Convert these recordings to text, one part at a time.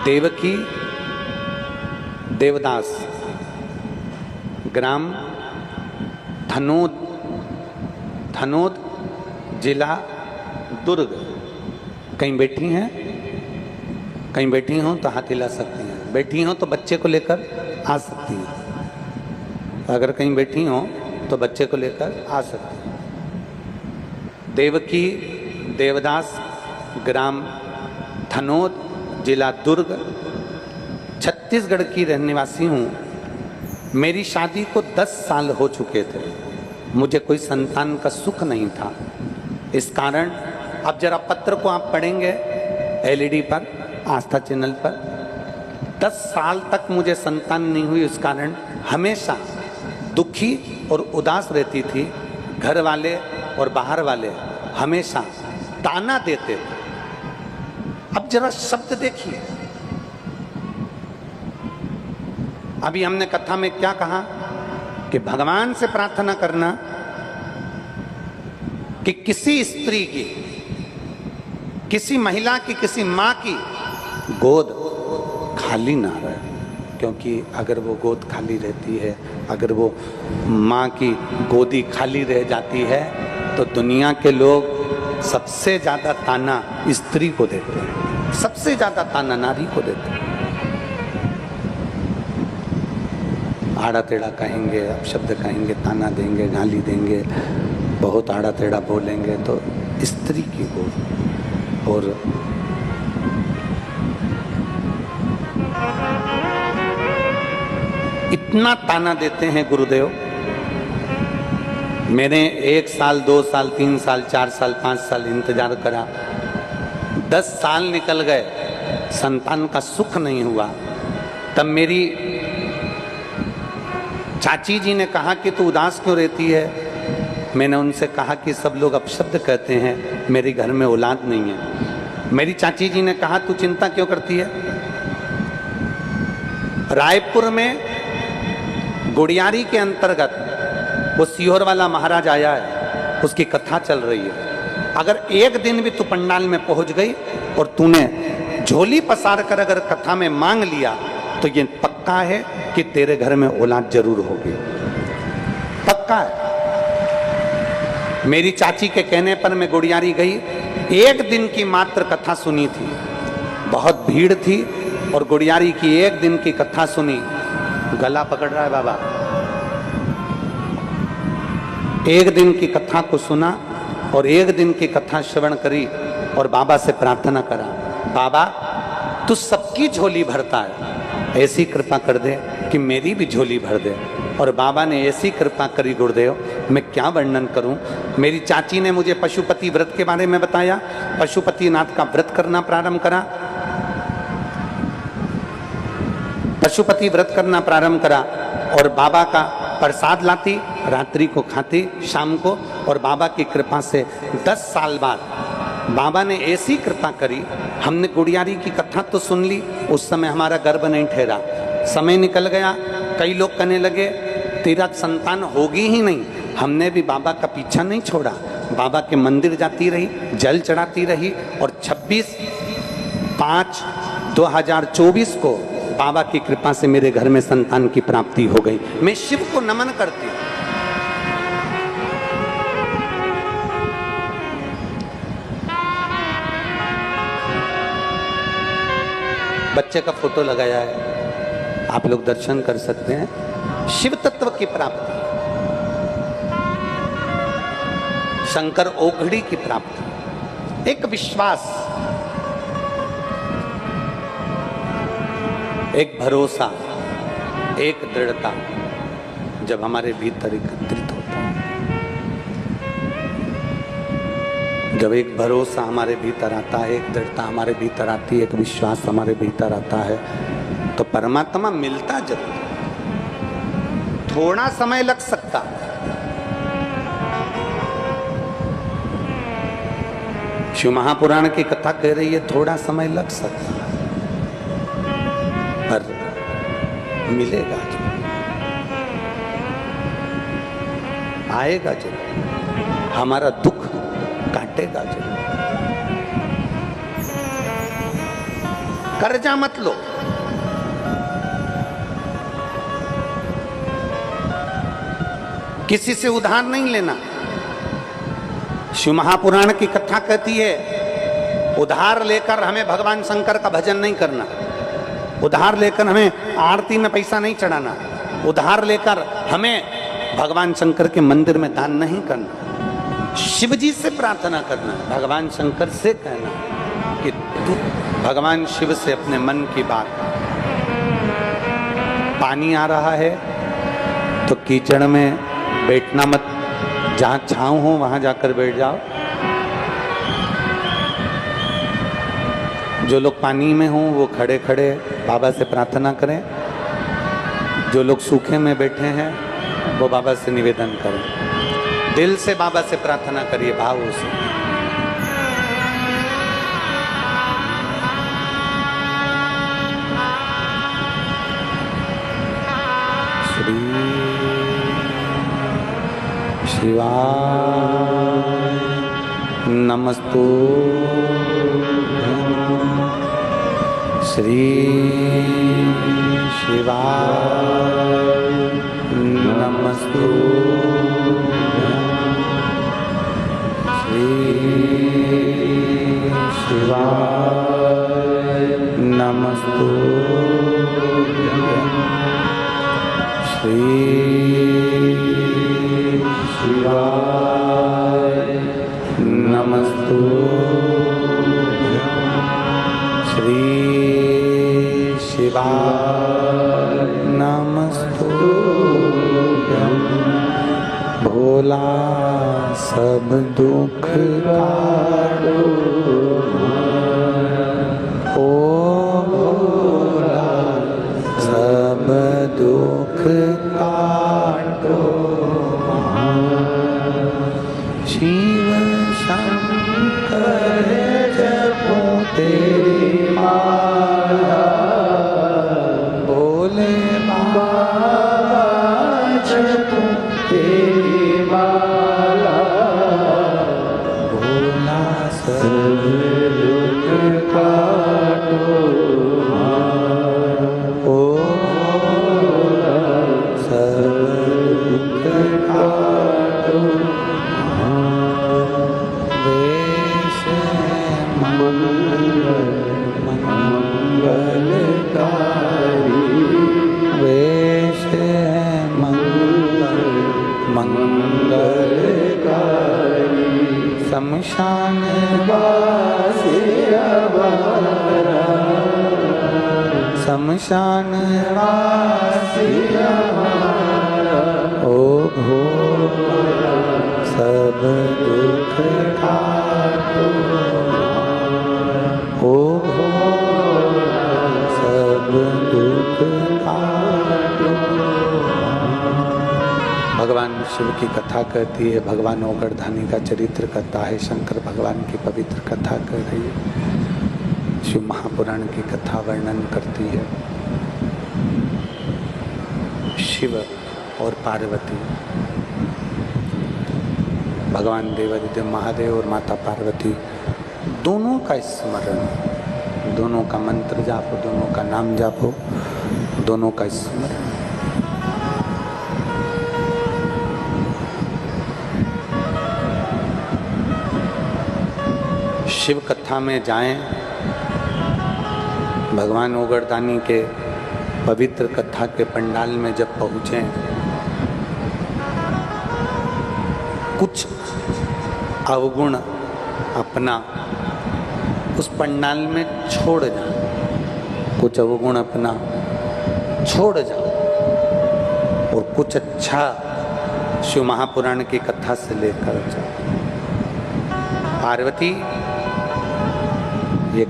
देवकी देवदास, ग्राम धनोद जिला दुर्ग। कहीं बैठी हैं? कहीं बैठी हों तो हाथ हिला सकती हैं, बैठी हों तो बच्चे को लेकर आ सकती हैं, अगर कहीं बैठी हों तो बच्चे को लेकर आ सकती हैं। देवकी देवदास, ग्राम धनोद जिला दुर्ग, छत्तीसगढ़ की रहने वासी हूँ। मेरी शादी को 10 साल हो चुके थे, मुझे कोई संतान का सुख नहीं था। इस कारण अब जरा पत्र को आप पढ़ेंगे एलईडी पर, आस्था चैनल पर, 10 साल तक मुझे संतान नहीं हुई। इस कारण हमेशा दुखी और उदास रहती थी। घर वाले और बाहर वाले हमेशा ताना देते थे। अब जरा शब्द देखिए, अभी हमने कथा में क्या कहा कि भगवान से प्रार्थना करना कि किसी स्त्री की, किसी महिला की, किसी माँ की गोद खाली ना रहे, क्योंकि अगर वो गोद खाली रहती है, अगर वो माँ की गोदी खाली रह जाती है तो दुनिया के लोग सबसे ज़्यादा ताना स्त्री को देते हैं, सबसे ज़्यादा ताना नारी को देते हैं। आड़ा टेढ़ा कहेंगे, अपशब्द कहेंगे, ताना देंगे, गाली देंगे, बहुत आड़ा टेढ़ा बोलेंगे तो स्त्री की गोद। और इतना ताना देते हैं गुरुदेव। मैंने 1 साल, 2 साल, 3 साल, 4 साल, 5 साल इंतजार करा, 10 साल निकल गए, संतान का सुख नहीं हुआ। तब मेरी चाची जी ने कहा कि तू उदास क्यों रहती है? मैंने उनसे कहा कि सब लोग अपशब्द कहते हैं, मेरे घर में औलाद नहीं है। मेरी चाची जी ने कहा तू चिंता क्यों करती है? रायपुर में गुड़ियारी के अंतर्गत वो सीहोर वाला महाराज आया है, उसकी कथा चल रही है। अगर एक दिन भी तू पंडाल में पहुंच गई और तूने झोली पसार कर अगर कथा में मांग लिया तो ये पक्का है कि तेरे घर में औलाद जरूर होगी, पक्का है। मेरी चाची के कहने पर मैं गुड़ियारी गई, 1 दिन की मात्र कथा सुनी थी, बहुत भीड़ थी और गुड़ियारी की 1 दिन की कथा सुनी। गला पकड़ रहा है बाबा। 1 दिन की कथा को सुना और 1 दिन की कथा श्रवण करी और बाबा से प्रार्थना करा, बाबा तू सबकी झोली भरता है, ऐसी कृपा कर दे कि मेरी भी झोली भर दे। और बाबा ने ऐसी कृपा करी गुरुदेव, मैं क्या वर्णन करूं। मेरी चाची ने मुझे पशुपति व्रत के बारे में बताया, पशुपतिनाथ का व्रत करना प्रारंभ करा, पशुपति व्रत करना प्रारंभ करा और बाबा का प्रसाद लाती, रात्रि को खाती, शाम को। और बाबा की कृपा से 10 साल बाद बाबा ने ऐसी कृपा करी, हमने गुड़ियारी की कथा तो सुन ली, उस समय हमारा गर्भ नहीं ठहरा। समय निकल गया, कई लोग कहने लगे तेरा संतान होगी ही नहीं। हमने भी बाबा का पीछा नहीं छोड़ा, बाबा के मंदिर जाती रही, जल चढ़ाती रही और 26/5/2024 को बाबा की कृपा से मेरे घर में संतान की प्राप्ति हो गई। मैं शिव को नमन करती हूँ। बच्चे का फोटो लगाया है, आप लोग दर्शन कर सकते हैं। शिव तत्व की प्राप्ति, शंकर ओघड़ी की प्राप्ति, एक विश्वास, एक भरोसा, एक दृढ़ता जब हमारे भीतर एकत्रित होता है, जब एक भरोसा हमारे भीतर आता है, एक दृढ़ता हमारे भीतर आती है, एक विश्वास हमारे भीतर आता है, तो परमात्मा मिलता जरूर। थोड़ा समय लग सकता, शिव महापुराण की कथा कह रही है थोड़ा समय लग सकता है, पर मिलेगा जो, आएगा जो, हमारा दुख काटेगा जो। कर्जा मत लो। किसी से उधार नहीं लेना। शिव महापुराण की कथा कहती है उधार लेकर हमें भगवान शंकर का भजन नहीं करना, उधार लेकर हमें आरती में पैसा नहीं चढ़ाना, उधार लेकर हमें भगवान शंकर के मंदिर में दान नहीं करना। शिव जी से प्रार्थना करना, भगवान शंकर से कहना कि तू भगवान शिव से अपने मन की बात। पानी आ रहा है तो कीचड़ में बैठना मत, जहां छांव हो वहां जाकर बैठ जाओ। जो लोग पानी में हों वो खड़े खड़े बाबा से प्रार्थना करें, जो लोग सूखे में बैठे हैं वो बाबा से निवेदन करें। दिल से बाबा से प्रार्थना करिए, भाव से। श्री शिवाय नमस्तु, श्री शिवाय नमस्तु, श्री शिवाय नमस्तु, श्री शिवाय नमस्तु, श्री शिवाय नमस्तु। भोला सब दुख काटो, ओ भोला सब दुख काटो। शिव शंकर जपो तेरी माला, भोले बाबा जपो तेरी माला। भोला सब दुख काटो, ओ भोला सब दुख काटो। वेश मंगलकारी, वेश मंगलकारी। शमशान वासी हमारा, शमशान वासी हमारा। ओ भोला सब दुख काटो, ओ भोला सब दुख काटो। भगवान शिव की कथा कहती है, भगवान ओगरधानी का चरित्र कहता है, शंकर भगवान की पवित्र कथा कह रही है, शिव महापुराण की कथा वर्णन करती है। शिव और पार्वती, भगवान देवादिदेव महादेव और माता पार्वती दोनों का स्मरण, दोनों का मंत्र जापो, दोनों का नाम जापो, दोनों का स्मरण। शिव कथा में जाएं, भगवान ओगरदानी के पवित्र कथा के पंडाल में जब पहुँचें, कुछ अवगुण अपना उस पंडाल में छोड़ जाओ, कुछ अवगुण अपना छोड़ जाओ और कुछ अच्छा शिव महापुराण की कथा से लेकर जाओ। पार्वती ये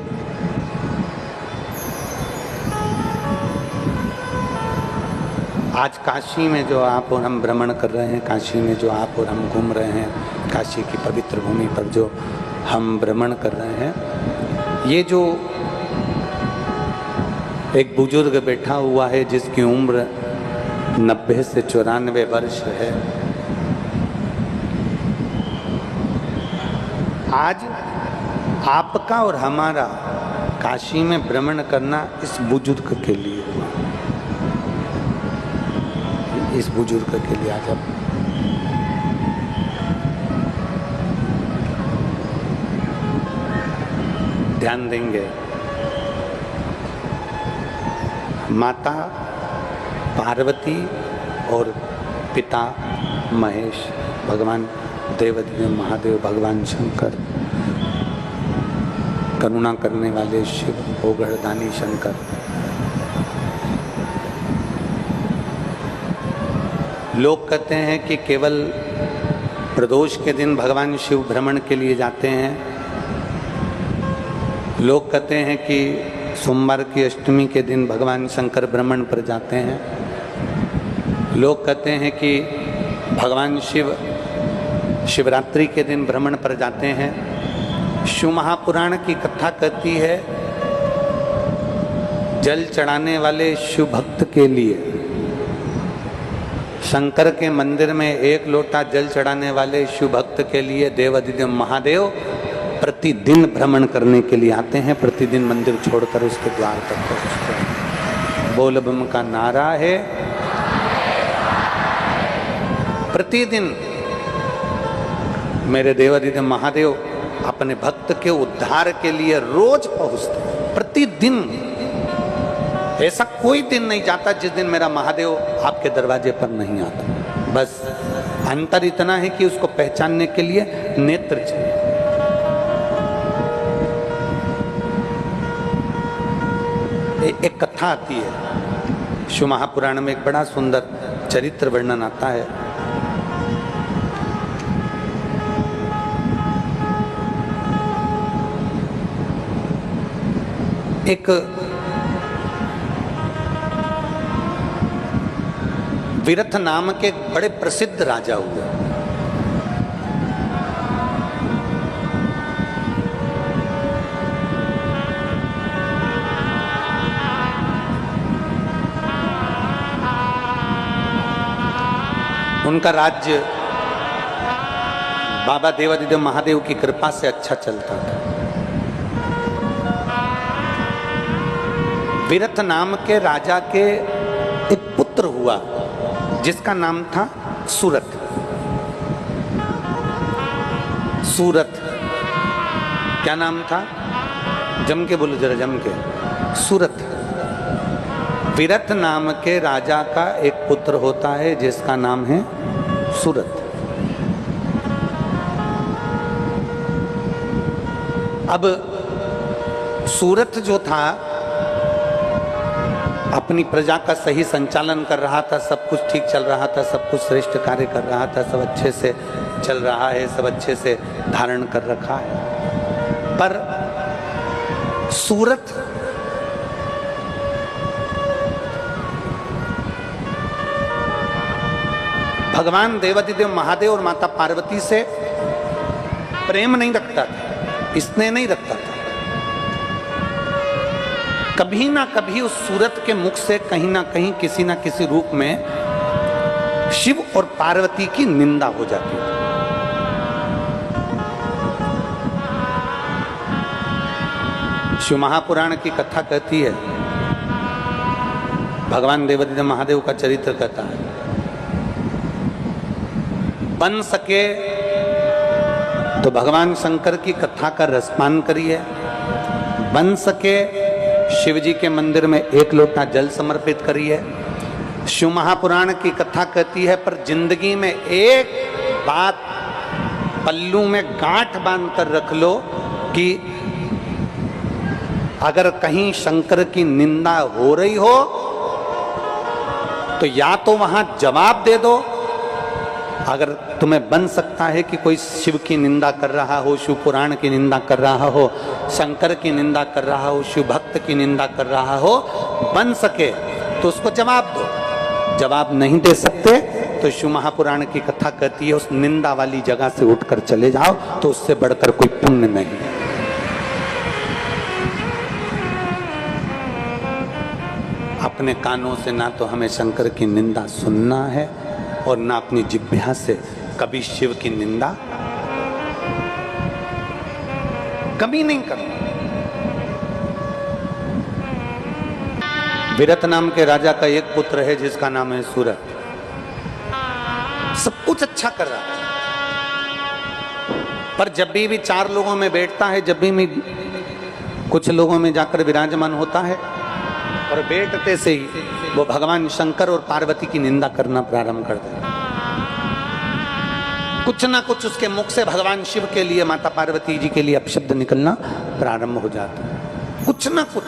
आज काशी में जो आप और हम भ्रमण कर रहे हैं, काशी में जो आप और हम घूम रहे हैं, काशी की पवित्र भूमि पर जो हम भ्रमण कर रहे हैं, ये जो एक बुजुर्ग बैठा हुआ है जिसकी उम्र 90 से 94 वर्ष है, आज आपका और हमारा काशी में भ्रमण करना इस बुजुर्ग के लिए, इस बुजुर्ग के लिए। आज आप ध्यान देंगे, माता पार्वती और पिता महेश, भगवान देवाधिदेव महादेव, भगवान शंकर, करुणा करने वाले शिव, ओगढ़दानी शंकर। लोग कहते हैं कि केवल प्रदोष के दिन भगवान शिव भ्रमण के लिए जाते हैं। लोग कहते हैं कि सोमवार की अष्टमी के दिन भगवान शंकर भ्रमण पर जाते हैं। लोग कहते हैं कि भगवान शिव शिवरात्रि के दिन भ्रमण पर जाते हैं। शिव महापुराण की कथा कहती है, जल चढ़ाने वाले शिव भक्त के लिए, शंकर के मंदिर में एक लोटा जल चढ़ाने वाले शिव भक्त के लिए देवाधिदेव महादेव प्रतिदिन भ्रमण करने के लिए आते हैं। प्रतिदिन मंदिर छोड़कर उसके द्वार तक पहुंचते हैं। बोल बम का नारा है, प्रतिदिन मेरे देवाधिदेव महादेव अपने भक्त के उद्धार के लिए रोज पहुंचते हैं, प्रतिदिन। ऐसा कोई दिन नहीं जाता जिस दिन मेरा महादेव आपके दरवाजे पर नहीं आता। बस अंतर इतना है कि उसको पहचानने के लिए नेत्र चाहिए। एक कथा आती है शिव महापुराण में, एक बड़ा सुंदर चरित्र वर्णन आता है। एक विरथ नाम के बड़े प्रसिद्ध राजा हुए। उनका राज्य बाबा देवाधिदेव महादेव की कृपा से अच्छा चलता था। विरथ नाम के राजा के एक पुत्र हुआ जिसका नाम था सूरत। सूरत क्या नाम था? जम के बोलो जरा, जम के। सूरत। विरथ नाम के राजा का एक पुत्र होता है जिसका नाम है सूरत। अब सूरत जो था अपनी प्रजा का सही संचालन कर रहा था, सब कुछ ठीक चल रहा था, सब कुछ श्रेष्ठ कार्य कर रहा था, सब अच्छे से चल रहा है, सब अच्छे से धारण कर रखा है। पर सूरत भगवान देवाधिदेव महादेव और माता पार्वती से प्रेम नहीं रखता था, स्नेह नहीं रखता था। कभी ना कभी उस सूरत के मुख से कहीं ना कहीं किसी ना किसी रूप में शिव और पार्वती की निंदा हो जाती थी। शिव महापुराण की कथा कहती है, भगवान देवाधिदेव महादेव का चरित्र कहता है, बन सके तो भगवान शंकर की कथा का रसपान करिए, बन सके शिव जी के मंदिर में एक लोटा जल समर्पित करिए। शिव महापुराण की कथा कहती है, पर जिंदगी में एक बात पल्लू में गांठ बांध कर रख लो कि अगर कहीं शंकर की निंदा हो रही हो तो या तो वहां जवाब दे दो। अगर तुम्हें बन सकता है कि कोई शिव की निंदा कर रहा हो, शिव पुराण की निंदा कर रहा हो, शंकर की निंदा कर रहा हो, शिव भक्त की निंदा कर रहा हो, बन सके तो उसको जवाब दो। जवाब नहीं दे सकते तो शिव महापुराण की कथा कहती है, उस निंदा वाली जगह से उठकर चले जाओ, तो उससे बढ़कर कोई पुण्य नहीं। अपने कानों से ना तो हमें शंकर की निंदा सुनना है और ना अपनी जिह्वा से कभी शिव की निंदा कभी नहीं करना। विरत नाम के राजा का एक पुत्र है जिसका नाम है सूरत। सब कुछ अच्छा कर रहा है, पर जब भी चार लोगों में बैठता है, जब भी कुछ लोगों में जाकर विराजमान होता है, और बैठते से ही वो भगवान शंकर और पार्वती की निंदा करना प्रारंभ कर देता है। कुछ ना कुछ उसके मुख से भगवान शिव के लिए, माता पार्वती जी के लिए अपशब्द निकलना प्रारंभ हो जाता है, कुछ ना कुछ।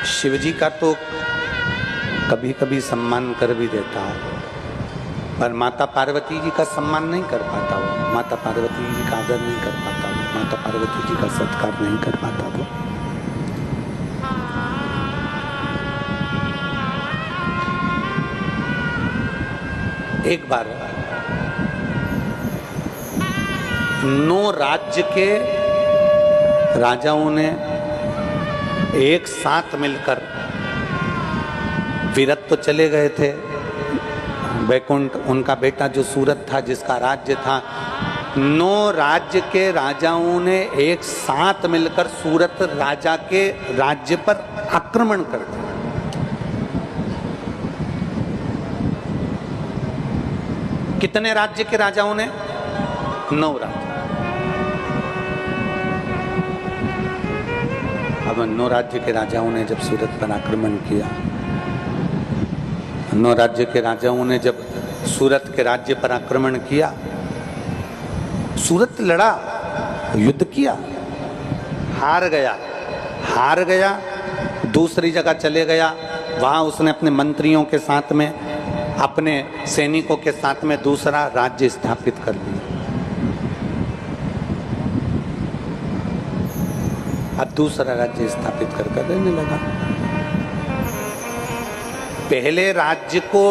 शिव जी का तो कभी कभी सम्मान कर भी देता है, पर माता पार्वती जी का सम्मान नहीं कर पाता वो, माता पार्वती जी का आदर नहीं कर पाता वो, माता पार्वती जी का सत्कार नहीं कर पाता वो। एक बार 9 राज्य के राजाओं ने एक साथ मिलकर, विरत तो चले गए थे, वैकुंठ उनका बेटा जो सूरत था जिसका राज्य था, 9 राज्य के राजाओं ने एक साथ मिलकर सूरत राजा के राज्य पर आक्रमण कर दिया। कितने राज्य के राजाओं ने? 9 राज्य। अब 9 राज्य के राजाओं ने जब सूरत पर आक्रमण किया, 9 राज्य के राजाओं ने जब सूरत के राज्य पर आक्रमण किया, सूरत लड़ा, युद्ध किया, हार गया, दूसरी जगह चले गया। वहां उसने अपने मंत्रियों के साथ में, अपने सैनिकों के साथ में दूसरा राज्य स्थापित कर लिया। अब दूसरा राज्य स्थापित कर रहने लगा। पहले राज्य को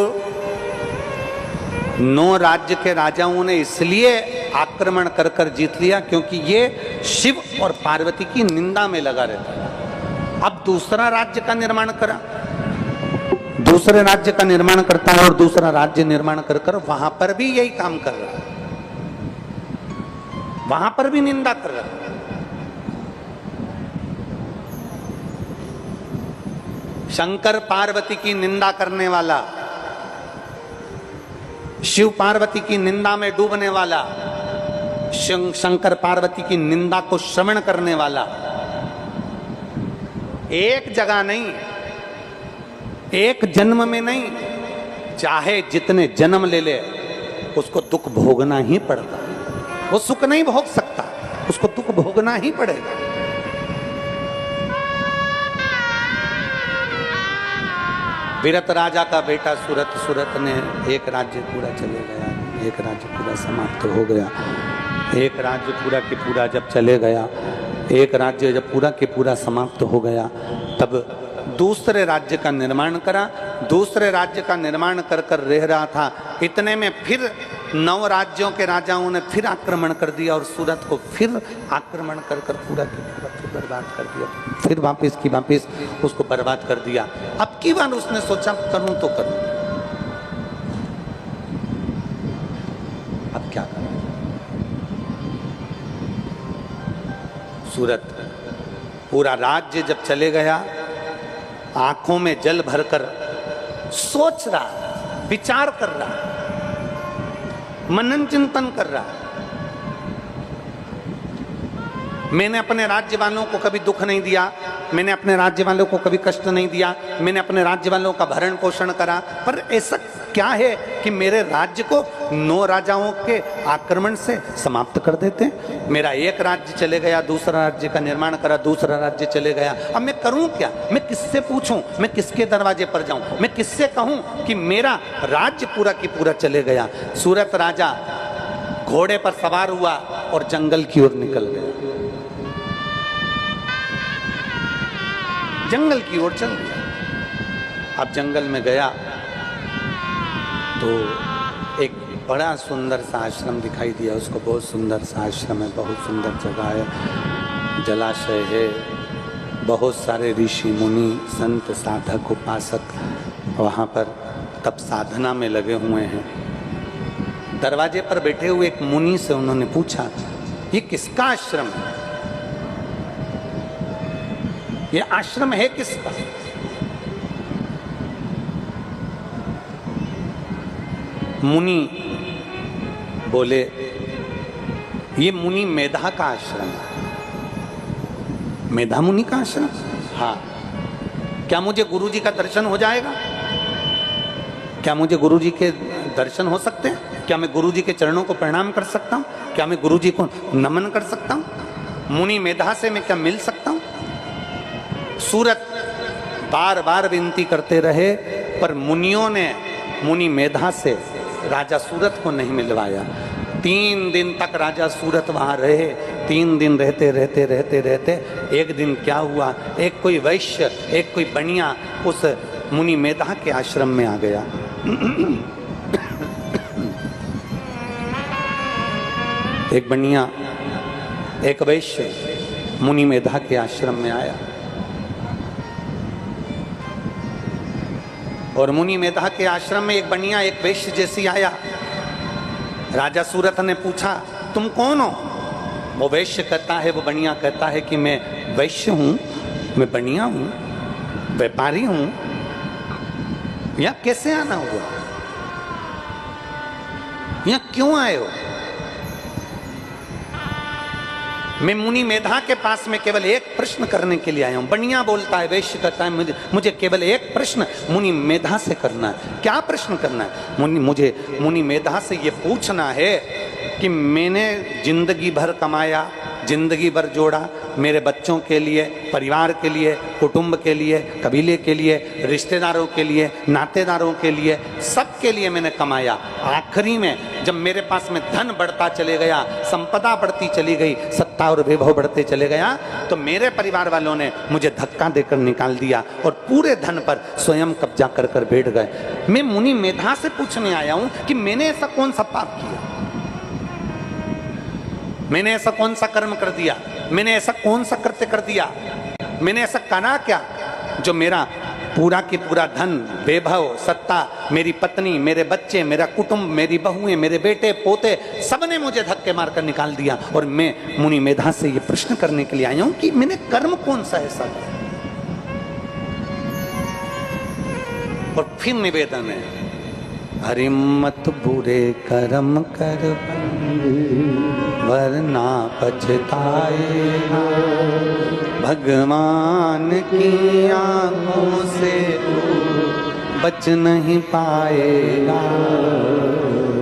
9 राज्य के राजाओं ने इसलिए आक्रमण कर जीत लिया क्योंकि ये शिव और पार्वती की निंदा में लगा रहता है। अब दूसरा राज्य का निर्माण करा, दूसरे राज्य का निर्माण करता है, और दूसरा राज्य निर्माण कर वहां पर भी यही काम कर रहा है, वहां पर भी निंदा कर रहा है। शंकर पार्वती की निंदा करने वाला, शिव पार्वती की निंदा में डूबने वाला, शंकर पार्वती की निंदा को श्रवण करने वाला, एक जगह नहीं, एक जन्म में नहीं, चाहे जितने जन्म ले ले उसको दुख भोगना ही पड़ता। वो सुख नहीं भोग सकता, उसको दुख भोगना ही पड़ेगा। विरत राजा का बेटा सूरत ने एक राज्य पूरा चले गया, एक राज्य पूरा समाप्त हो गया। एक राज्य पूरा के पूरा जब चले गया, एक राज्य जब पूरा के पूरा समाप्त हो गया, तब दूसरे राज्य का निर्माण करा। दूसरे राज्य का निर्माण कर रह रहा था, इतने में फिर 9 राज्यों के राजाओं ने फिर आक्रमण कर दिया और सूरत को फिर आक्रमण कर पूरा के पूरा फिर बर्बाद कर दिया। फिर वापिस उसको बर्बाद कर दिया। अब की बार उसने सोचा करूं तो करूं, अब क्या करूं। सूरत पूरा राज्य जब चले गया, आंखों में जल भरकर सोच रहा, विचार कर रहा, मनन चिंतन कर रहा। मैंने अपने राज्य वालों को कभी दुख नहीं दिया, मैंने अपने राज्य वालों को कभी कष्ट नहीं दिया, मैंने अपने राज्य वालों का भरण पोषण करा, पर ऐसा क्या है कि मेरे राज्य को 9 राजाओं के आक्रमण से समाप्त कर देते। मेरा एक राज्य चले गया, दूसरा राज्य का निर्माण करा, दूसरा राज्य चले गया। अब मैं करूं क्या? मैं किससे पूछूं? मैं किसके दरवाजे पर जाऊं? मैं किससे कहूं कि मेरा राज्य पूरा की पूरा चले गया? सूरत राजा घोड़े पर सवार हुआ और जंगल की ओर निकल गया, जंगल की ओर चल गया। अब जंगल में गया तो एक बड़ा सुंदर सा आश्रम दिखाई दिया उसको। बहुत सुंदर सा आश्रम है, बहुत सुंदर जगह है, जलाशय है, बहुत सारे ऋषि मुनि संत साधक उपासक वहाँ पर तप साधना में लगे हुए हैं। दरवाजे पर बैठे हुए एक मुनि से उन्होंने पूछा, ये किसका आश्रम है? ये आश्रम है किसका? मुनि बोले, ये मुनि मेधा का आश्रम है। मेधा मुनि का आश्रम? हाँ। क्या मुझे गुरुजी का दर्शन हो जाएगा? क्या मुझे गुरुजी के दर्शन हो सकते हैं? क्या मैं गुरुजी के चरणों को प्रणाम कर सकता हूँ? क्या मैं गुरुजी को नमन कर सकता हूँ? मुनि मेधा से मैं क्या मिल सकता हूँ? सूरत बार बार विनती करते रहे, पर मुनियों ने मुनि मेधा से राजा सूरत को नहीं मिलवाया। 3 दिन तक राजा सूरत वहां रहे। 3 दिन रहते रहते रहते रहते एक दिन क्या हुआ, एक कोई वैश्य, एक कोई बनिया उस मुनि मेधा के आश्रम में आ गया। एक बनिया, एक वैश्य मुनि मेधा के आश्रम में आया और मुनि मेधा के आश्रम में एक बनिया एक वैश्य जैसी आया। राजा सूरत ने पूछा, तुम कौन हो? वो वैश्य कहता है, वो बनिया कहता है कि मैं वैश्य हूं, मैं बनिया हूं, व्यापारी हूं। यहां कैसे आना हुआ? यहां क्यों आए हो? मैं मुनि मेधा के पास में केवल एक प्रश्न करने के लिए आया हूं। बनिया बोलता है, वैश्य कहता है, मुझे केवल एक प्रश्न मुनि मेधा से करना है। क्या प्रश्न करना है? मुझे मुनि मेधा से ये पूछना है कि मैंने जिंदगी भर कमाया, जिंदगी भर जोड़ा, मेरे बच्चों के लिए, परिवार के लिए, कुटुंब के लिए, कबीले के लिए, रिश्तेदारों के लिए, नातेदारों के लिए, सबके लिए मैंने कमाया। आखिरी में जब मेरे पास में धन बढ़ता चले गया, संपदा बढ़ती चली गई, सत्ता और वैभव बढ़ते चले गया, तो मेरे परिवार वालों ने मुझे धक्का देकर निकाल दिया और पूरे धन पर स्वयं कब्जा कर कर बैठ गए। मैं मुनि मेधा से पूछने आया हूं कि मैंने ऐसा कौन सा पाप किया, मैंने ऐसा कौन सा कर्म कर दिया, मैंने ऐसा कौन सा कृत्य कर दिया, मैंने ऐसा करा क्या जो मेरा पूरा की पूरा धन, वैभव, सत्ता, मेरी पत्नी, मेरे बच्चे, मेरा कुटुंब, मेरी बहुएं, मेरे बेटे पोते, सबने मुझे धक्के मारकर निकाल दिया। और मैं मुनि मेधा से ये प्रश्न करने के लिए आया हूं कि मैंने कर्म कौन सा ऐसा किया। और फिर निवेदन है, हरि मत बुरे कर्म कर वरना पछताएगा, भगवान की आंखों से तू बच नहीं पाएगा,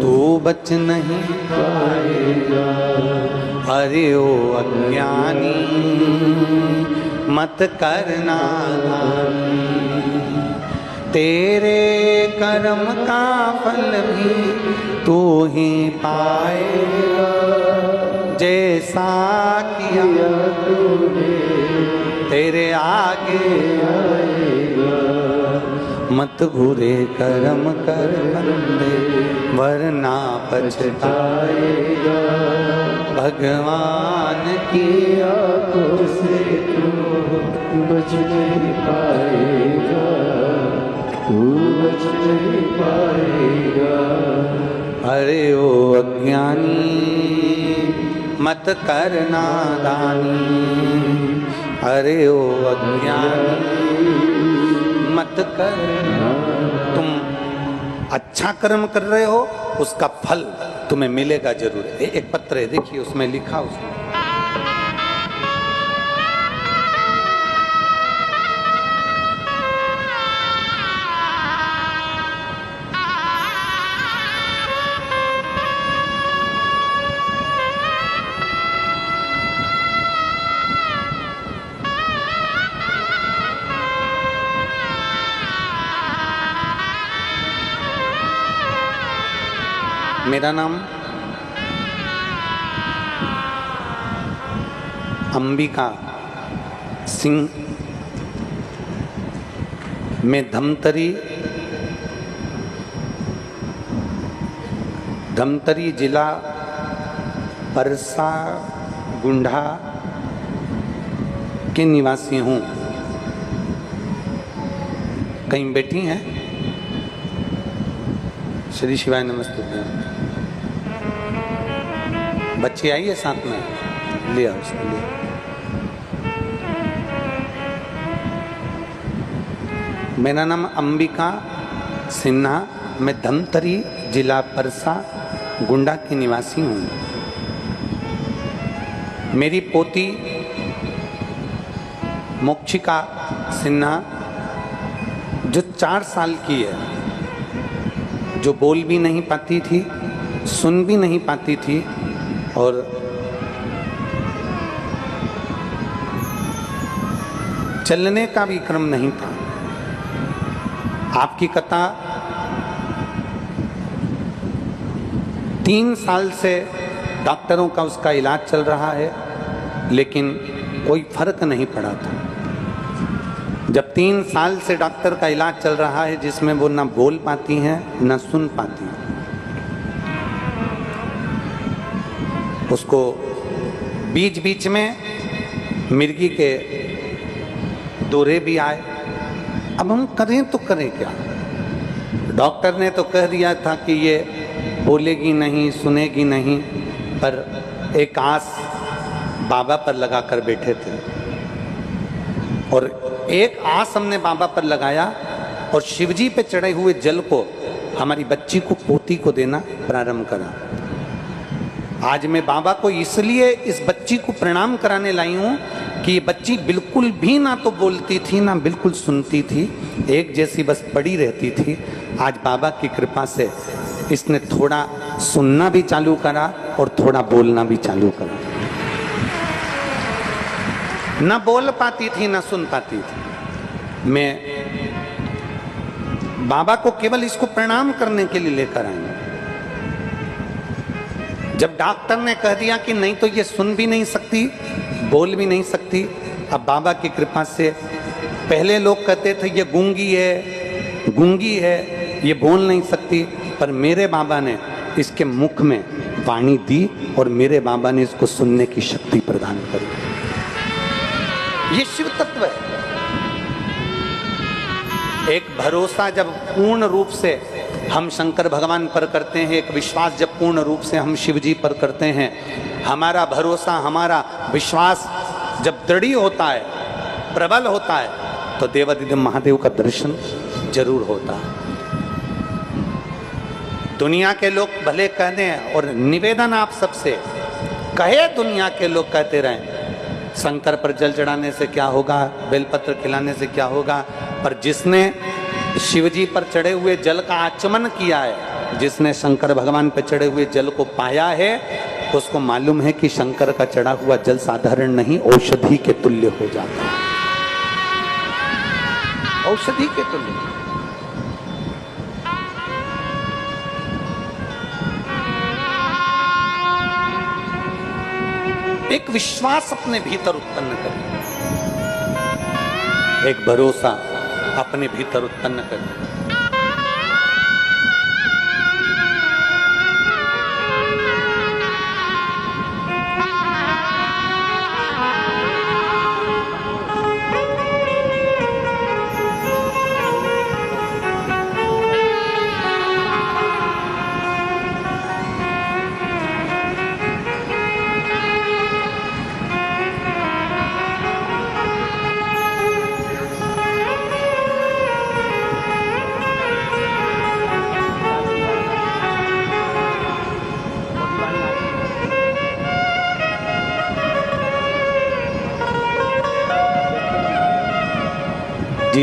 तू बच नहीं पाएगा। अरे ओ अज्ञानी मत करना दानी, तेरे कर्म का फल भी तू ही पाएगा, जैसा किया तूने तेरे आगे आएगा। मत बुरे कर्म कर बंदे वरना पछताएगा, भगवान की आंखों से तू बच नहीं पाएगा, तू बच नहीं पाएगा। अरे ओ अज्ञानी मत करना दानी, अरे ओ अज्ञानी मत करना। तुम अच्छा कर्म कर रहे हो, उसका फल तुम्हें मिलेगा जरूर। एक पत्र है, देखिए उसमें लिखा, उसमें मेरा नाम अंबिका सिंह, मैं धमतरी जिला परसा गुंडा के निवासी हूँ। कहीं बैठी हैं? श्री शिवाय नमस्ते। बच्ची आई है साथ में, लिया उसको लिया। मेरा नाम अंबिका सिन्हा, मैं धमतरी जिला परसा गुंडा की निवासी हूँ। मेरी पोती मोक्षिका सिन्हा जो 4 साल की है, जो बोल भी नहीं पाती थी, सुन भी नहीं पाती थी और चलने का भी क्रम नहीं था। आपकी कथा 3 साल से डॉक्टरों का उसका इलाज चल रहा है, लेकिन कोई फर्क नहीं पड़ा था। जब 3 साल से डॉक्टर का इलाज चल रहा है जिसमें वो ना बोल पाती हैं ना सुन पाती हैं, उसको बीच बीच में मिर्गी के दौरे भी आए। अब हम करें तो करें क्या? डॉक्टर ने तो कह दिया था कि ये बोलेगी नहीं, सुनेगी नहीं, पर एक आस बाबा पर लगाकर बैठे थे और एक आस हमने बाबा पर लगाया और शिवजी पे चढ़े हुए जल को हमारी बच्ची को, पोती को देना प्रारंभ करा। आज मैं बाबा को इसलिए इस बच्ची को प्रणाम कराने लाई हूँ कि ये बच्ची बिल्कुल भी ना तो बोलती थी ना बिल्कुल सुनती थी, एक जैसी बस पड़ी रहती थी। आज बाबा की कृपा से इसने थोड़ा सुनना भी चालू करा और थोड़ा बोलना भी चालू करा। ना बोल पाती थी ना सुन पाती थी। मैं बाबा को केवल इसको प्रणाम करने के लिए लेकर आई। जब डॉक्टर ने कह दिया कि नहीं तो ये सुन भी नहीं सकती, बोल भी नहीं सकती, अब बाबा की कृपा से, पहले लोग कहते थे ये गूंगी है, गूंगी है, ये बोल नहीं सकती, पर मेरे बाबा ने इसके मुख में वाणी दी और मेरे बाबा ने इसको सुनने की शक्ति प्रदान करी। ये शिव तत्व है। एक भरोसा जब पूर्ण रूप से हम शंकर भगवान पर करते हैं, एक विश्वास जब पूर्ण रूप से हम शिव जी पर करते हैं, हमारा भरोसा, हमारा विश्वास जब दृढ़ होता है, प्रबल होता है, तो देवादिदेव महादेव का दर्शन जरूर होता है। दुनिया के लोग भले कह दें, और निवेदन आप सबसे, कहे दुनिया के लोग कहते रहें शंकर पर जल चढ़ाने से क्या होगा, बेलपत्र खिलाने से क्या होगा, पर जिसने शिवजी पर चढ़े हुए जल का आचमन किया है, जिसने शंकर भगवान पर चढ़े हुए जल को पाया है, उसको मालूम है कि शंकर का चढ़ा हुआ जल साधारण नहीं, औषधि के तुल्य हो जाता है। औषधि के तुल्य। एक विश्वास अपने भीतर उत्पन्न करें, एक भरोसा अपने भीतर उत्पन्न करें।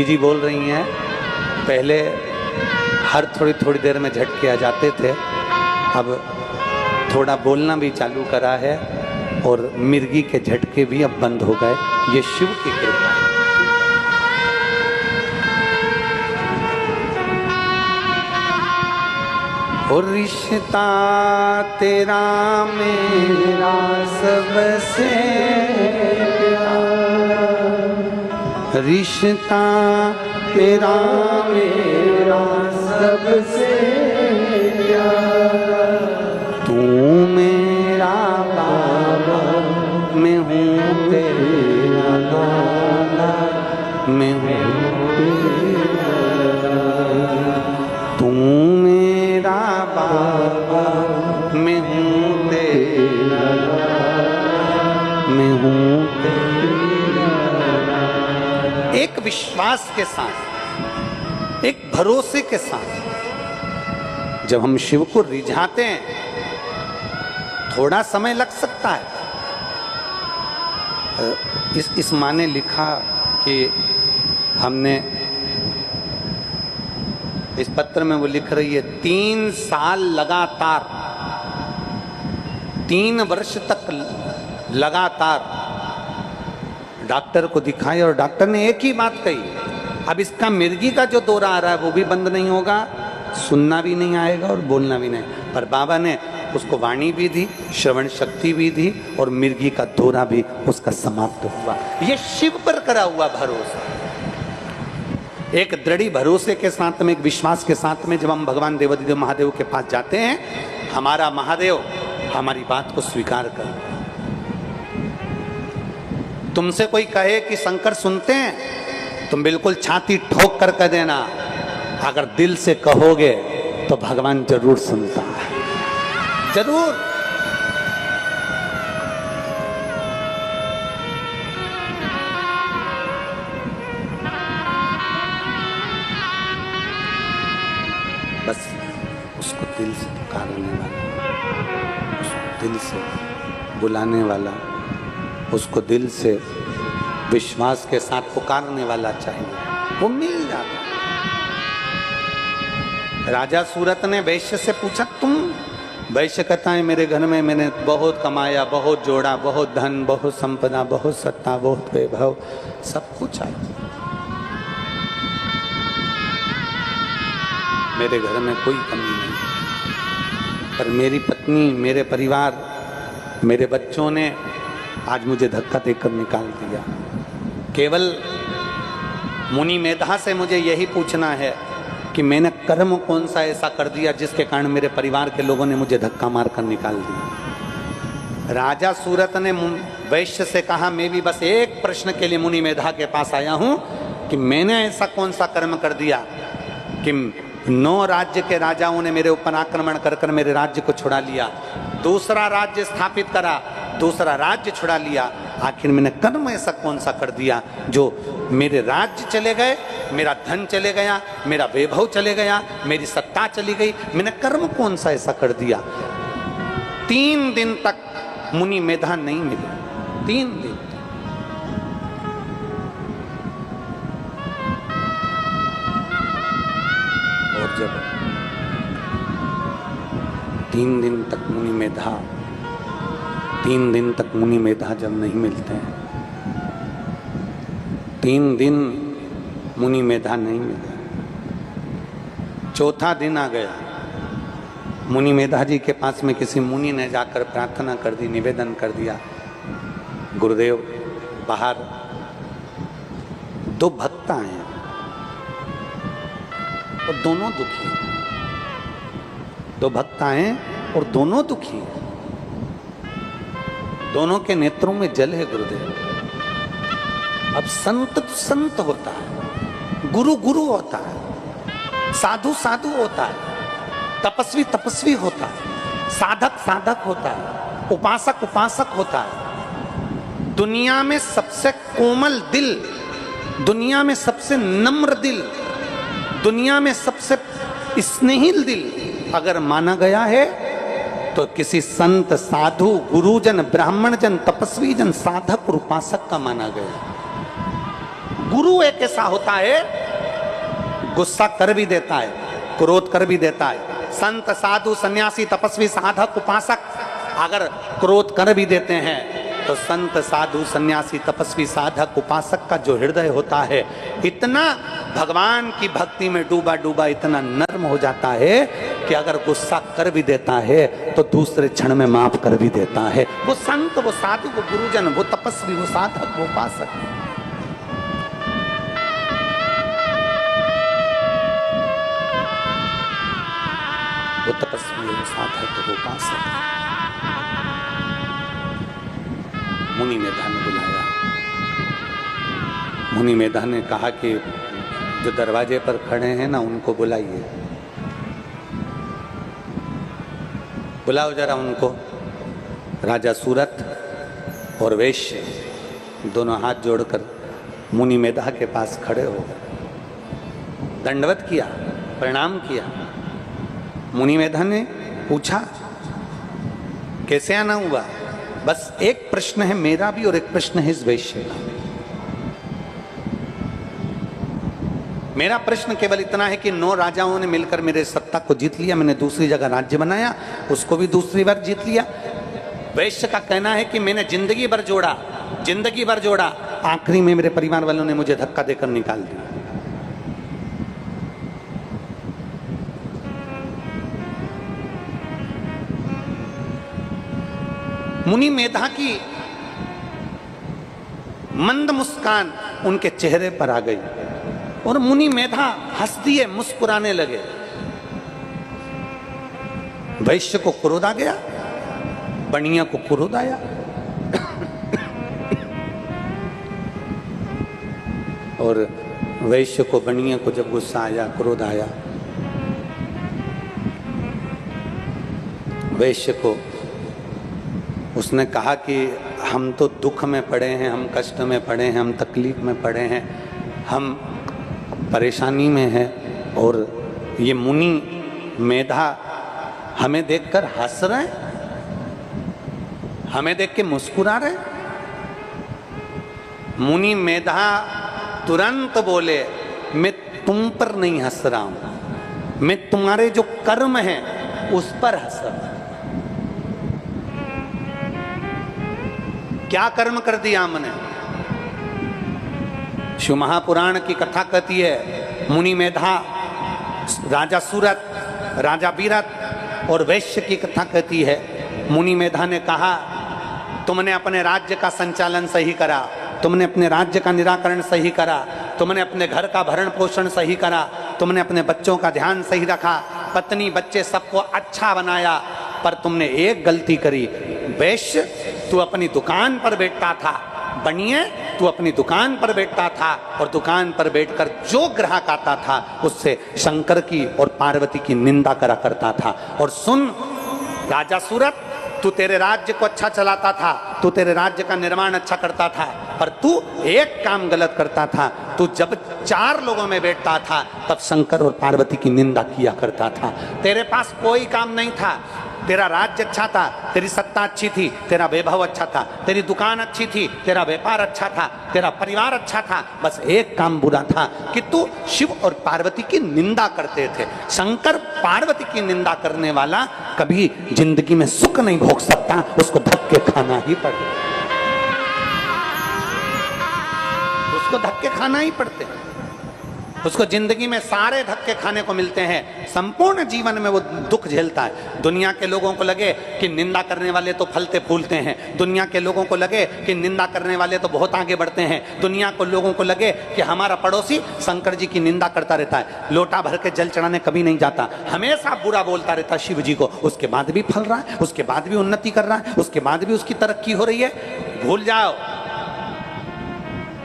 जी बोल रही हैं, पहले हर थोड़ी थोड़ी देर में झटके आ जाते थे, अब थोड़ा बोलना भी चालू करा है और मिर्गी के झटके भी अब बंद हो गए। ये शिव की कृपा है। और रिश्ता तेरा मेरा सबसे रिश्ता तेरा मेरा सबसे प्यारा, तू मेरा बाबा, मैं हूँ तेरा लाला, मैं हूँ तेरा, तू मेरा बाबा, मैं हूँ तेरा विश्वास के साथ, एक भरोसे के साथ जब हम शिव को रिझाते हैं, थोड़ा समय लग सकता है। इस माँ ने लिखा कि हमने इस पत्र में वो लिख रही है 3 साल लगातार, 3 वर्ष तक लगातार डॉक्टर को दिखाई और डॉक्टर ने एक ही बात कही, अब इसका मिर्गी का जो दौरा आ रहा है वो भी बंद नहीं होगा, सुनना भी नहीं आएगा और बोलना भी नहीं। पर बाबा ने उसको वाणी भी दी, श्रवण शक्ति भी दी और मिर्गी का दौरा भी उसका समाप्त हुआ। ये शिव पर करा हुआ भरोसा, एक दृढ़ भरोसे के साथ में, एक विश्वास के साथ में जब हम भगवान देवाधिदेव महादेव के पास जाते हैं, हमारा महादेव हमारी बात को स्वीकार कर। तुमसे कोई कहे कि शंकर सुनते हैं, तुम बिल्कुल छाती ठोक कर कह देना, अगर दिल से कहोगे तो भगवान जरूर सुनता है, जरूर। बस उसको दिल से पुकारने वाला, उसको दिल से बुलाने वाला, उसको दिल से विश्वास के साथ पुकारने वाला चाहिए, वो मिल जाता। राजा सूरत ने वैश्य से पूछा, तुम? वैश्य कहता है, मेरे घर में मैंने बहुत कमाया, बहुत जोड़ा, बहुत धन, बहुत संपदा, बहुत सत्ता, बहुत वैभव, सब कुछ आया, मेरे घर में कोई कमी नहीं, पर मेरी पत्नी, मेरे परिवार, मेरे बच्चों ने आज मुझे धक्का देकर निकाल दिया। केवल मुनि मेधा से मुझे यही पूछना है कि मैंने कर्म कौन सा ऐसा कर दिया जिसके कारण मेरे परिवार के लोगों ने मुझे धक्का मारकर निकाल दिया। राजा सूरत ने वैश्य से कहा, मैं भी बस एक प्रश्न के लिए मुनि मेधा के पास आया हूं कि मैंने ऐसा कौन सा कर्म कर दिया कि 9 राज्य के राजाओं ने मेरे ऊपर आक्रमण कर मेरे राज्य को छुड़ा लिया, दूसरा राज्य स्थापित करा, दूसरा राज्य छुड़ा लिया, आखिर मैंने कर्म ऐसा कौन सा कर दिया जो मेरे राज्य चले गए, मेरा धन चले गया, मेरा वैभव चले गया, मेरी सत्ता चली गई, मैंने कर्म कौन सा ऐसा कर दिया। 3 दिन तक मुनि मेधा नहीं मिले, 3 दिन। और जब 3 दिन तक मुनि मेधा, 3 दिन तक मुनि मेधा जब नहीं मिलते हैं, 3 दिन मुनि मेधा नहीं मिले, चौथा दिन आ गया, मुनि मेधा जी के पास में किसी मुनि ने जाकर प्रार्थना कर दी, निवेदन कर दिया, गुरुदेव बाहर 2 भक्त आए हैं और दोनों दुखी हैं, 2 भक्त आए और दोनों दुखी हैं, दोनों के नेत्रों में जल है गुरुदेव। अब संत संत होता है, गुरु गुरु होता है, साधु साधु होता है, तपस्वी तपस्वी होता है, साधक साधक होता है, उपासक उपासक होता है। दुनिया में सबसे कोमल दिल, दुनिया में सबसे नम्र दिल, दुनिया में सबसे स्नेहिल दिल अगर माना गया है तो किसी संत, साधु, गुरुजन, ब्राह्मण जन, तपस्वी जन, साधक और उपासक का माना गया। गुरु एक ऐसा होता है, गुस्सा कर भी देता है, क्रोध कर भी देता है। संत, साधु, सन्यासी, तपस्वी, साधक, उपासक अगर क्रोध कर भी देते हैं तो संत, साधु, सन्यासी, तपस्वी, साधक, उपासक का जो हृदय होता है इतना भगवान की भक्ति में डूबा डूबा, इतना नर्म हो जाता है कि अगर गुस्सा कर भी देता है तो दूसरे क्षण में माफ कर भी देता है। वो संत, वो साधु, वो गुरुजन, वो तपस्वी, वो साधक, वो उपासक। वो तपस्वी, वो साधक, वो उपासक। मुनि मेधा ने बुलाया, मुनि मेधा ने कहा कि जो दरवाजे पर खड़े हैं ना उनको बुलाइए, बुलाओ जरा उनको। राजा सूरत और वैश्य दोनों हाथ जोड़कर मुनि मेधा के पास खड़े हो गए, दंडवत किया, प्रणाम किया। मुनि मेधा ने पूछा कैसे आना हुआ? बस एक प्रश्न है मेरा भी और एक प्रश्न है इस वैश्य का। मेरा प्रश्न केवल इतना है कि 9 राजाओं ने मिलकर मेरे सत्ता को जीत लिया, मैंने दूसरी जगह राज्य बनाया, उसको भी दूसरी बार जीत लिया। वैश्य का कहना है कि मैंने जिंदगी भर जोड़ा, आखिरी में मेरे परिवार वालों ने मुझे धक्का देकर निकाल दिया। मुनि मेधा की मंद मुस्कान उनके चेहरे पर आ गई और मुनि मेधा हंस दिए, मुस्कुराने लगे। वैश्य को क्रोध आ गया, बनिया को क्रोध आया। और वैश्य को, बनिया को जब गुस्सा आया, क्रोध आया, वैश्य को उसने कहा कि हम तो दुख में पड़े हैं, हम कष्ट में पड़े हैं, हम तकलीफ में पड़े हैं, हम परेशानी में हैं, और ये मुनि मेधा हमें देखकर हंस रहे हैं, हमें देख के मुस्कुरा रहे हैं। मुनि मेधा तुरंत बोले, मैं तुम पर नहीं हंस रहा हूं, मैं तुम्हारे जो कर्म हैं उस पर हंस रहा हूं। क्या कर्म कर दिया हमने? शिव महापुराण की कथा कहती है, मुनि मेधा, राजा सूरत, राजा बीरत और वैश्य की कथा कहती है। मुनि मेधा ने कहा, तुमने अपने राज्य का संचालन सही करा, तुमने अपने राज्य का निराकरण सही करा, तुमने अपने घर का भरण पोषण सही करा, तुमने अपने बच्चों का ध्यान सही रखा, पत्नी बच्चे सबको अच्छा बनाया, पर तुमने एक गलती करी। वैश्य, तू अपनी दुकान पर बैठता था, बनिए तू अपनी दुकान पर बैठता था और दुकान पर बैठकर जो ग्राहक आता था उससे शंकर की और पार्वती की निंदा करा करता था। और सुन राजा सूरत, तू तेरे राज्य को अच्छा चलाता था, तू तेरे राज्य का निर्माण अच्छा करता था, पर तू एक काम गलत करता था। तू जब 4 लोगों में बैठता था तब शंकर और पार्वती की निंदा किया करता था। तेरे पास कोई काम नहीं था, तेरा राज्य अच्छा था, तेरी सत्ता अच्छी थी, तेरा वैभव अच्छा था, तेरी दुकान अच्छी थी, तेरा व्यापार अच्छा था, तेरा परिवार अच्छा था, बस एक काम बुरा था कि तू शिव और पार्वती की निंदा करते थे। शंकर पार्वती की निंदा करने वाला कभी जिंदगी में सुख नहीं भोग सकता, उसको धक्के खाना ही पड़ता, उसको धक्के खाना ही पड़ते, उसको जिंदगी में सारे धक्के खाने को मिलते हैं, संपूर्ण जीवन में वो दुख झेलता है। दुनिया के लोगों को लगे कि निंदा करने वाले तो फलते फूलते हैं, दुनिया के लोगों को लगे कि निंदा करने वाले तो बहुत आगे बढ़ते हैं, दुनिया को लोगों को लगे कि हमारा पड़ोसी शंकर जी की निंदा करता रहता है, लोटा भर के जल चढ़ाने कभी नहीं जाता, हमेशा बुरा बोलता रहता है शिव जी को, उसके बाद भी फल रहा है, उसके बाद भी उन्नति कर रहा है, उसके बाद भी उसकी तरक्की हो रही है। भूल जाओ,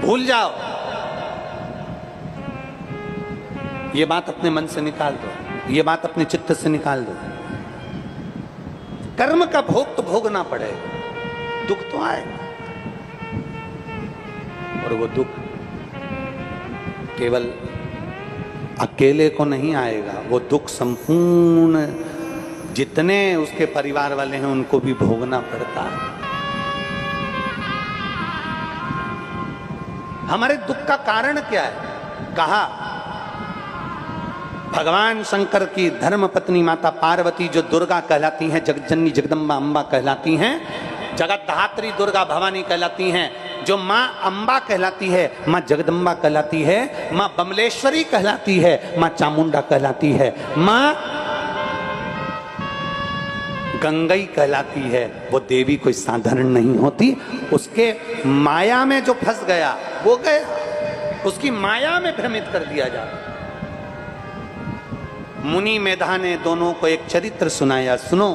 भूल जाओ, ये बात अपने मन से निकाल दो, ये बात अपने चित्त से निकाल दो। कर्म का भोग तो भोगना पड़ेगा, दुख तो आएगा, और वो दुख केवल अकेले को नहीं आएगा, वो दुख संपूर्ण जितने उसके परिवार वाले हैं उनको भी भोगना पड़ता है। हमारे दुख का कारण क्या है? कहा भगवान शंकर की धर्म पत्नी माता पार्वती जो दुर्गा कहलाती हैं, जगज्जननी जगदम्बा अम्बा कहलाती हैं, जगतधात्री दुर्गा भवानी कहलाती हैं, जो माँ अम्बा कहलाती है, माँ जगदम्बा कहलाती है, माँ बमलेश्वरी कहलाती है, माँ चामुंडा कहलाती है, माँ गंगई कहलाती है। वो देवी कोई साधारण नहीं होती, उसके माया में जो फंस गया वो गया, उसकी माया में भ्रमित कर दिया जाता। मुनि मेधा ने दोनों को एक चरित्र सुनाया। सुनो,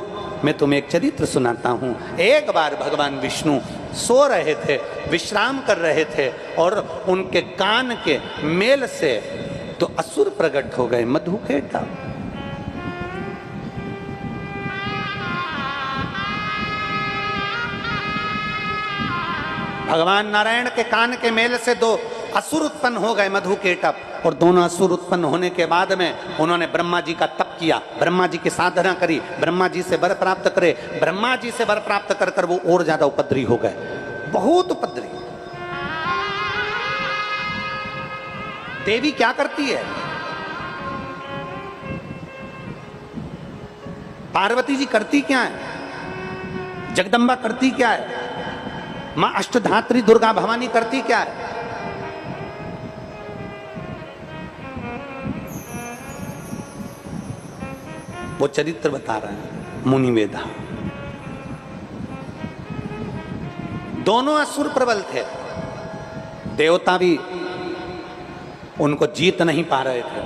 मैं तुम्हें एक चरित्र सुनाता हूं। एक बार भगवान विष्णु सो रहे थे, विश्राम कर रहे थे, और उनके कान के मेल से तो असुर प्रकट हो गए, मधुकेटा। भगवान नारायण के कान के मेल से 2 असुर उत्पन्न हो गए मधुकेटप। और दोनों असुर उत्पन्न होने के बाद में उन्होंने ब्रह्मा जी का तप किया, ब्रह्मा जी की साधना करी, ब्रह्मा जी से वर प्राप्त करे। ब्रह्मा जी से वर प्राप्त कर कर वो और ज्यादा उपद्रवी हो गए, बहुत उपद्रवी। देवी क्या करती है? पार्वती जी करती क्या है? जगदम्बा करती क्या है? मां अष्टधात्री दुर्गा भवानी करती क्या है? वो चरित्र बता रहे हैं मुनि वेदा। दोनों असुर प्रबल थे, देवता भी उनको जीत नहीं पा रहे थे,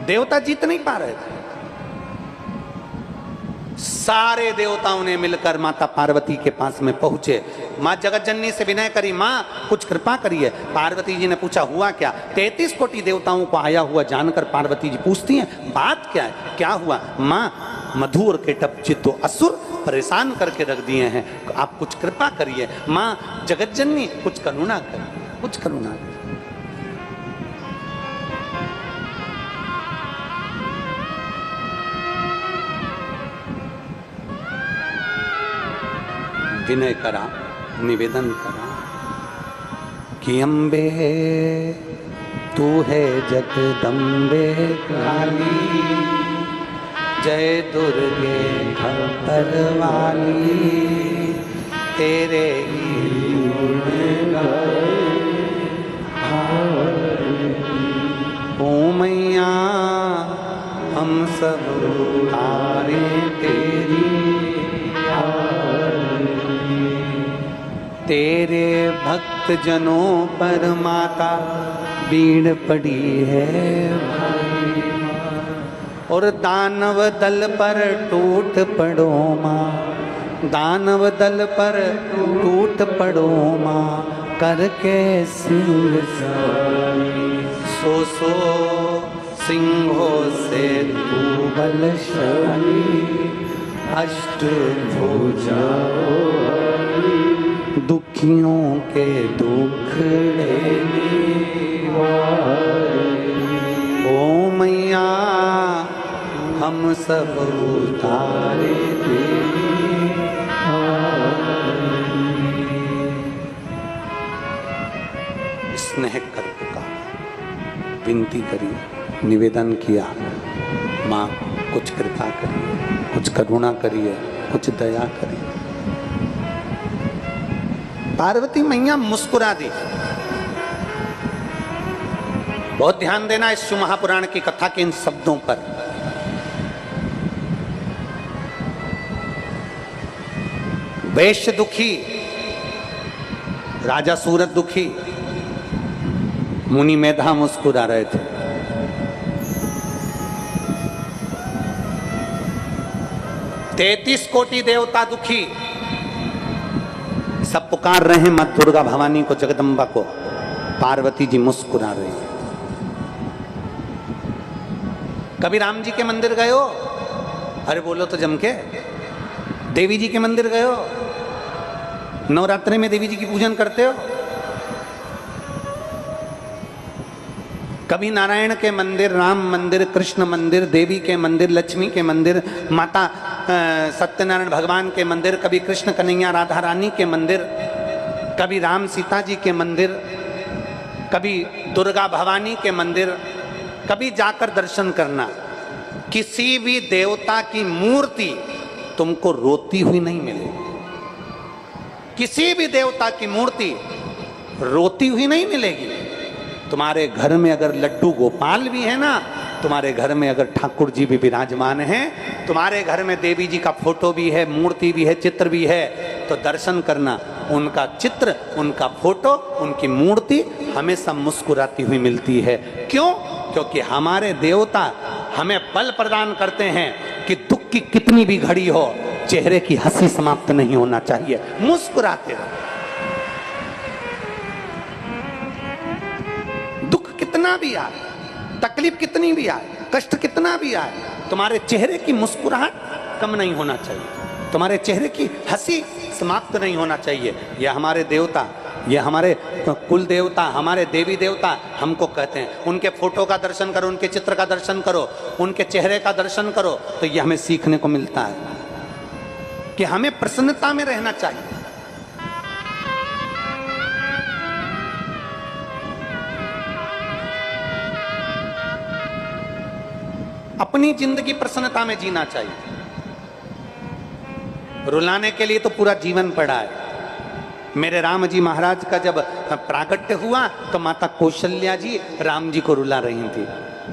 देवता जीत नहीं पा रहे थे। सारे देवताओं ने मिलकर माता पार्वती के पास में पहुंचे। मां जगतजननी से विनय करी, मां कुछ कृपा करिए। पार्वती जी ने पूछा हुआ क्या? 33 कोटि देवताओं को आया हुआ जानकर पार्वती जी पूछती हैं बात क्या है, क्या हुआ? मां मधु और केटप चित्तो असुर परेशान करके रख दिए हैं, आप कुछ कृपा करिए। मां जगतजननी कुछ करुणा करिए, कुछ करुणा करिए। विनय करा, निवेदन करा कि अम्बे तू है जगदम्बे काली, जय दुर्गे खप्पर वाली, तेरे ओ मैया हम सब तारे तेरी, तेरे भक्त जनों पर माता बीड़ पड़ी है और दानव दल पर टूट पड़ो माँ, दानव दल पर टूट पड़ो माँ, करके सिंह सो सिंहों से तू बलशाली, अष्ट भुजा दुखियों के दुख ओ मैया हम सब उतारे स्नेह कर पुकार, विनती करी, निवेदन किया, माँ कुछ कृपा करिए, कुछ करुणा करिए, कुछ दया करिए। पार्वती मैया मुस्कुरा दी। बहुत ध्यान देना इस शिव महापुराण की कथा के इन शब्दों पर। वैश्य दुखी, राजा सूरत दुखी, मुनि मेधा मुस्कुरा रहे थे। तैतीस कोटि देवता दुखी, सब पुकार रहे हैं मां दुर्गा भवानी को, जगदम्बा को। पार्वती जी मुस्कुरा रही हैं। कभी राम जी के मंदिर गए हो? अरे बोलो तो जम के। देवी जी के मंदिर गए हो? नवरात्रि में देवी जी की पूजन करते हो? कभी नारायण के मंदिर, राम मंदिर, कृष्ण मंदिर, देवी के मंदिर, लक्ष्मी के मंदिर, माता सत्यनारायण भगवान के मंदिर, कभी कृष्ण कन्हैया राधा रानी के मंदिर, कभी राम सीता जी के मंदिर, कभी दुर्गा भवानी के मंदिर, कभी जाकर दर्शन करना। किसी भी देवता की मूर्ति तुमको रोती हुई नहीं मिलेगी। किसी भी देवता की मूर्ति रोती हुई नहीं मिलेगी। तुम्हारे घर में अगर लड्डू गोपाल भी है ना, तुम्हारे घर में अगर ठाकुर जी भी विराजमान हैं, तुम्हारे घर में देवी जी का फोटो भी है, मूर्ति भी है, चित्र भी है, तो दर्शन करना। उनका चित्र, उनका फोटो, उनकी मूर्ति हमेशा मुस्कुराती हुई मिलती है। क्यों? क्योंकि हमारे देवता हमें बल प्रदान करते हैं कि दुख की कितनी भी घड़ी हो, चेहरे की हंसी समाप्त नहीं होना चाहिए, मुस्कुराते रहो। दुख कितना भी आए, तकलीफ कितनी भी आए, कष्ट कितना भी आए, तुम्हारे चेहरे की मुस्कुराहट कम नहीं होना चाहिए, तुम्हारे चेहरे की हंसी समाप्त नहीं होना चाहिए। यह हमारे देवता ये हमारे कुल देवता, हमारे देवी देवता हमको कहते हैं, उनके फोटो का दर्शन करो, उनके चित्र का दर्शन करो, उनके चेहरे का दर्शन करो, तो ये हमें सीखने को मिलता है कि हमें प्रसन्नता में रहना चाहिए। अपनी जिंदगी प्रसन्नता में जीना चाहिए। रुलाने के लिए तो पूरा जीवन पड़ा है। मेरे राम जी महाराज का जब प्राकट्य हुआ तो माता कौशल्या जी राम जी को रुला रही थी।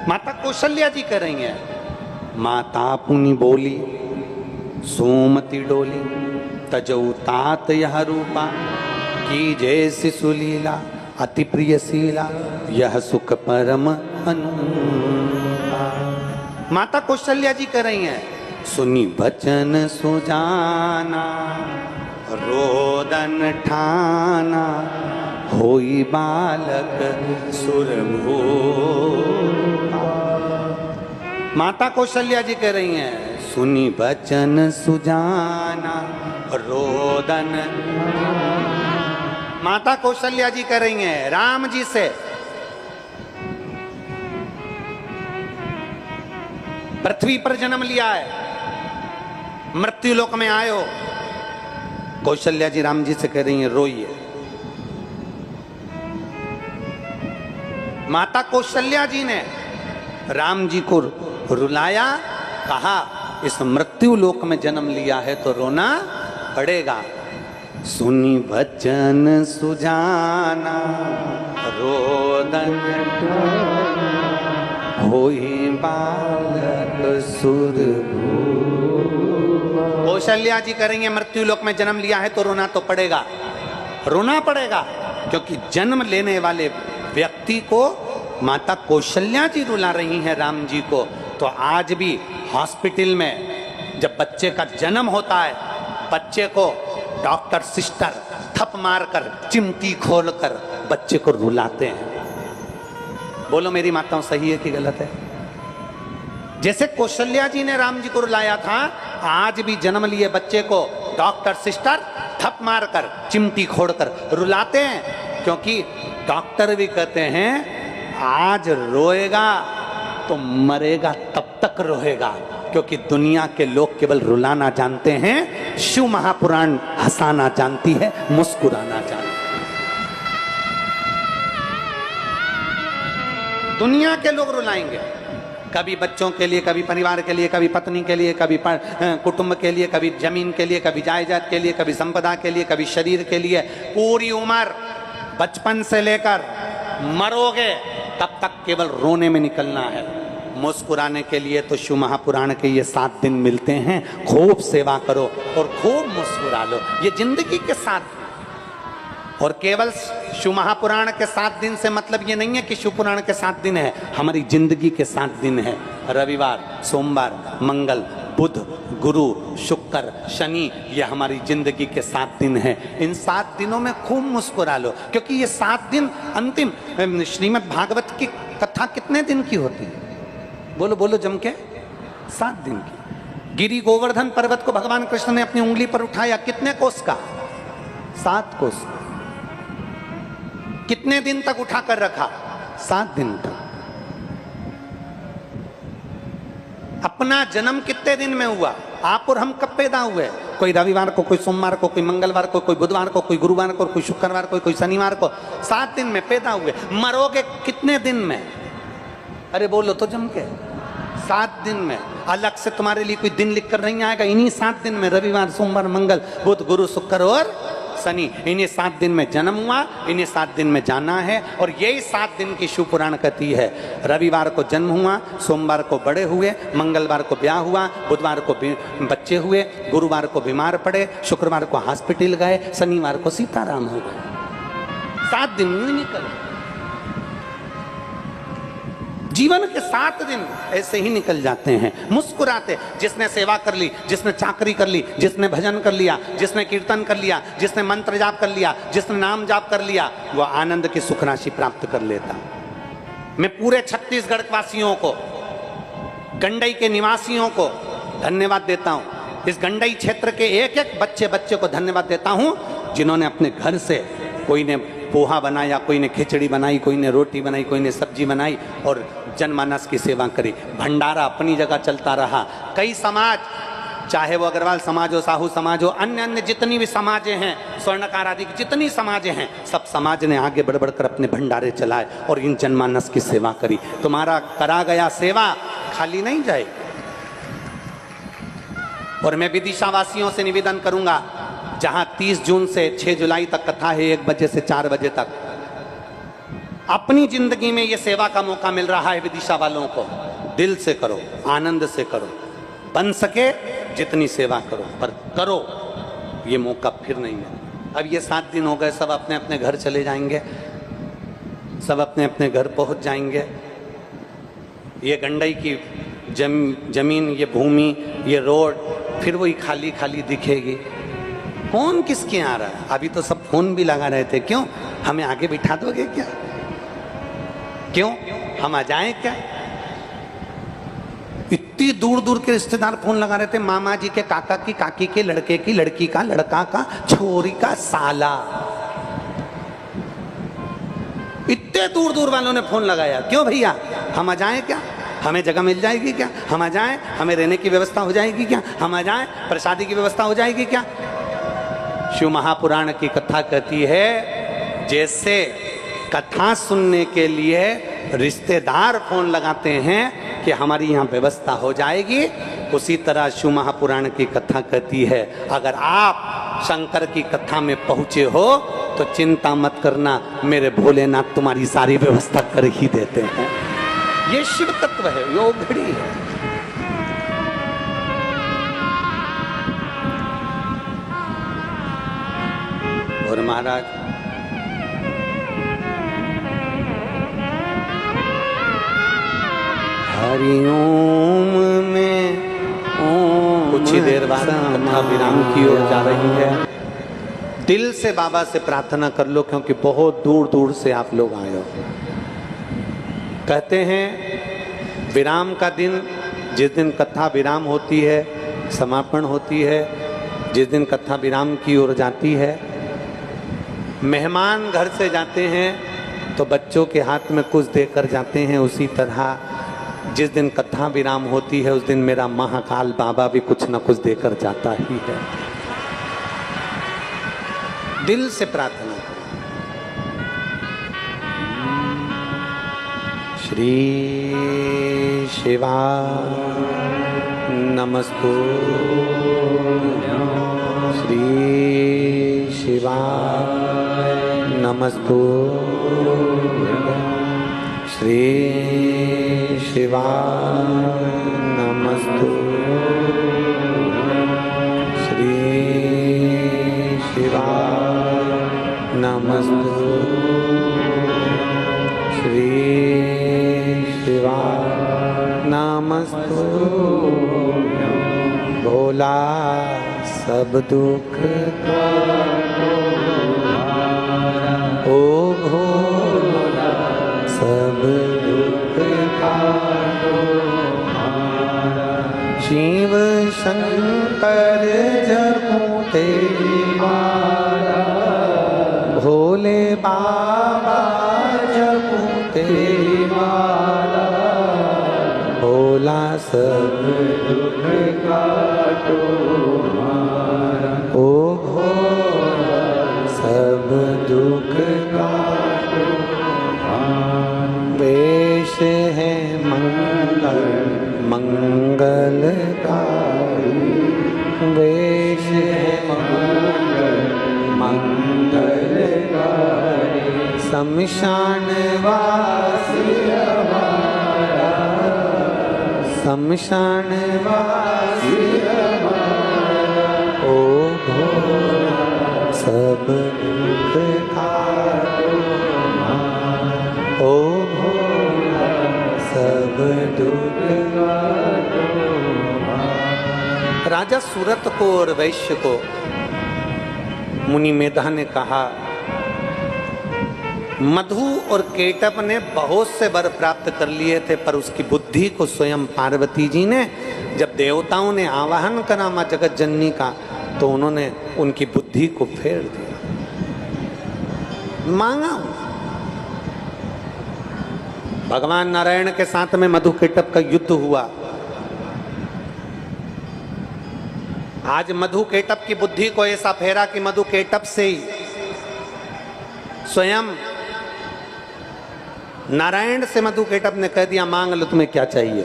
माता कौशल्या जी कह रही हैं, माता पुनि बोली सोमति डोली, तजऊ तात यह रूपा, की जैसी सुलीला, अति प्रियशीला, यह सुख परम अनुपा। माता कौशल्या जी कह रही हैं, सुनी बचन सुजाना, रोदन ठाना, होई बालक सुरभूपा। माता कौशल्या जी कह रही हैं, सुनी बचन सुजाना, रोदन। माता कौशल्या जी कह रही हैं राम जी से, पृथ्वी पर जन्म लिया है, मृत्यु लोक में आए हो। कौशल्या जी राम जी से कह रही हैं रोइए। माता कौशल्या जी ने राम जी को रुलाया, कहा इस मृत्यु लोक में जन्म लिया है तो रोना पड़ेगा। सुनी बचन सुजाना, रोदन होई बालक सुरभूपा। कौशल्या जी कह रही हैं मृत्यु लोक में जन्म लिया है तो रोना तो पड़ेगा, रोना पड़ेगा, क्योंकि जन्म लेने वाले व्यक्ति को माता कौशल्या जी रुला रही हैं राम जी को। तो आज भी हॉस्पिटल में जब बच्चे का जन्म होता है, बच्चे को डॉक्टर सिस्टर थप मारकर चिमटी खोलकर बच्चे को रुलाते हैं। बोलो मेरी माताओं सही है कि गलत है? जैसे कौशल्या जी ने राम जी को रुलाया था, आज भी जन्म लिए बच्चे को डॉक्टर सिस्टर थप मारकर चिमटी खोड़कर रुलाते हैं। क्योंकि डॉक्टर भी कहते हैं आज रोएगा तो मरेगा तब तक रोएगा, क्योंकि दुनिया के लोग केवल रुलाना जानते हैं, शिव महापुराण हंसाना जानती है, मुस्कुराना जानती है। दुनिया के लोग रुलाएंगे, कभी बच्चों के लिए, कभी परिवार के लिए, कभी पत्नी के लिए, कभी कुटुंब के लिए, कभी जमीन के लिए, कभी जायदाद के लिए, कभी संपदा के लिए, कभी शरीर के लिए। पूरी उम्र बचपन से लेकर मरोगे तब तक केवल रोने में निकलना है। मुस्कुराने के लिए तो शिव महापुराण के ये 7 दिन मिलते हैं। खूब सेवा करो और खूब मुस्कुरा लो, ये जिंदगी के 7 दिन। और केवल शिव महापुराण के 7 दिन से मतलब ये नहीं है कि शिव पुराण के 7 दिन है, हमारी जिंदगी के 7 दिन है। रविवार, सोमवार, मंगल, बुध, गुरु, शुक्र, शनि, ये हमारी जिंदगी के 7 दिन हैं। इन 7 दिनों में खूब मुस्कुरा लो, क्योंकि ये 7 दिन अंतिम। श्रीमद् भागवत की कथा कितने दिन की होती है? बोलो बोलो जम के, 7 दिन की। गिरि गोवर्धन पर्वत को भगवान कृष्ण ने अपनी उंगली पर उठाया, कितने कोस का? 7 कोस। कितने दिन तक उठाकर रखा? 7 दिन तक। अपना जन्म कितने दिन में हुआ? आप और हम कब पैदा हुए? कोई रविवार को, कोई सोमवार को, कोई मंगलवार को, कोई बुधवार को, कोई गुरुवार को, कोई शुक्रवार को, कोई शनिवार को। 7 दिन में पैदा हुए। मरोगे कितने दिन में? अरे बोलो तो जम के, 7 दिन में। अलग से तुम्हारे लिए कोई दिन लिख कर नहीं आएगा, इन्हीं 7 दिन में रविवार, सोमवार, मंगल, बुध, गुरु, शुक्र और शनि, इन्हीं 7 दिन में जन्म हुआ, इन्हीं 7 दिन में जाना है। और यही 7 दिन की शिव पुराण कहती है। रविवार को जन्म हुआ, सोमवार को बड़े हुए, मंगलवार को ब्याह हुआ, बुधवार को बच्चे हुए, गुरुवार को बीमार पड़े, शुक्रवार को हॉस्पिटल गए, शनिवार को सीताराम हो गए। 7 दिन यूं निकले। जीवन के 7 दिन ऐसे ही निकल जाते हैं मुस्कुराते। जिसने सेवा कर ली, जिसने चाकरी कर ली, जिसने भजन कर लिया, जिसने कीर्तन कर लिया, जिसने मंत्र जाप कर लिया, जिसने नाम जाप कर लिया, वह आनंद की सुख राशि प्राप्त कर लेता। मैं पूरे छत्तीसगढ़ वासियों को, गंडई के निवासियों को धन्यवाद देता हूँ। इस गंडई क्षेत्र के एक एक बच्चे को धन्यवाद देता हूँ, जिन्होंने अपने घर से कोई ने पोहा बनाया, कोई ने खिचड़ी बनाई, कोई ने रोटी बनाई, कोई ने सब्जी बनाई और जनमानस की सेवा करी। भंडारा अपनी जगह चलता रहा। कई समाज, चाहे वो अग्रवाल समाज हो, साहू समाज हो, अन्य अन्य जितनी भी समाजें हैं, स्वर्णकार आदि की जितनी समाजें हैं, सब समाज ने आगे बढ़ बढ़कर अपने भंडारे चलाए और इन जनमानस की सेवा करी। तुम्हारा करा गया सेवा खाली नहीं जाएगी। और मैं विदिशा वासियों से निवेदन करूंगा, जहां 30 जून से 6 जुलाई तक कथा है, 1 बजे से 4 बजे तक, अपनी जिंदगी में ये सेवा का मौका मिल रहा है विदिशा वालों को, दिल से करो, आनंद से करो, बन सके जितनी सेवा करो, पर करो, ये मौका फिर नहीं है। अब ये 7 दिन हो गए, सब अपने अपने घर चले जाएंगे, सब अपने अपने घर पहुंच जाएंगे। ये गंडई की जमीन, ये भूमि, ये रोड फिर वही खाली खाली दिखेगी। फोन किसके आ रहा है? अभी तो सब फोन भी लगा रहे थे, क्यों? हमें आगे बिठा दोगे क्या? क्यों? हम आ जाएं क्या? इतनी दूर दूर के रिश्तेदार फोन लगा रहे थे, मामा जी के काका की, काकी के लड़के की, लड़की का, लड़का का, छोरी का साला, इतने दूर दूर वालों ने फोन लगाया। क्यों भैया? हम आ जाएं क्या? हमें जगह मिल जाएगी क्या? हम आ जाएं? हमें रहने की व्यवस्था हो जाएगी क्या? हम आ जाएं? प्रसादी की व्यवस्था हो जाएगी क्या? शिव महापुराण की कथा कहती है, जैसे कथा सुनने के लिए रिश्तेदार फोन लगाते हैं कि हमारी यहाँ व्यवस्था हो जाएगी, उसी तरह शिव महापुराण की कथा कहती है, अगर आप शंकर की कथा में पहुंचे हो तो चिंता मत करना, मेरे भोलेनाथ तुम्हारी सारी व्यवस्था कर ही देते हैं। ये शिव तत्व है, योग घड़ी है। और महाराज हरिओम में कुछ ही देर बाद कथा विराम की ओर जा रही है। दिल से बाबा से प्रार्थना कर लो, क्योंकि बहुत दूर दूर से आप लोग आए हो। कहते हैं विराम का दिन, जिस दिन कथा विराम होती है, समापन होती है, जिस दिन कथा विराम की ओर जाती है, मेहमान घर से जाते हैं तो बच्चों के हाथ में कुछ देकर जाते हैं। उसी तरह जिस दिन कथा विराम होती है, उस दिन मेरा महाकाल बाबा भी कुछ न कुछ देकर जाता ही है। दिल से प्रार्थना करो। श्री शिवा नमस्तु, श्री शिवा नमस्तु, श्री शिवा नमस्तु, श्री शिवा नमस्तु, श्री शिवा नमस्तु। भोला सब दुख ओ भोला सब दुख शिव शंकर जपो तेरी माला, भोले बाबा जपो तेरी माला, भोला सब दुख काटो हमारा, ओ भोला सब दुख काटो हमारा। वेश है मंगल मंगलकारी, वेश है मंगल मंगलकारी, शमशान वासी हमारा, शमशान वासी हमारा, ओ भोला सब दुख काटो हमारा, ओ भोला सब दुख काटो हमारा। राजा सूरत को और वैश्य को मुनि मेधा ने कहा, मधु और केटप ने बहुत से वर प्राप्त कर लिए थे, पर उसकी बुद्धि को स्वयं पार्वती जी ने, जब देवताओं ने आवाहन करा मां जगत जननी का, तो उन्होंने उनकी बुद्धि को फेर दिया। मांगा हूं। भगवान नारायण के साथ में मधुकेटप का युद्ध हुआ। आज मधुकेटप की बुद्धि को ऐसा फेरा कि मधुकेटप से ही स्वयं नारायण से मधुकेटप ने कह दिया मांग लो तुम्हें क्या चाहिए।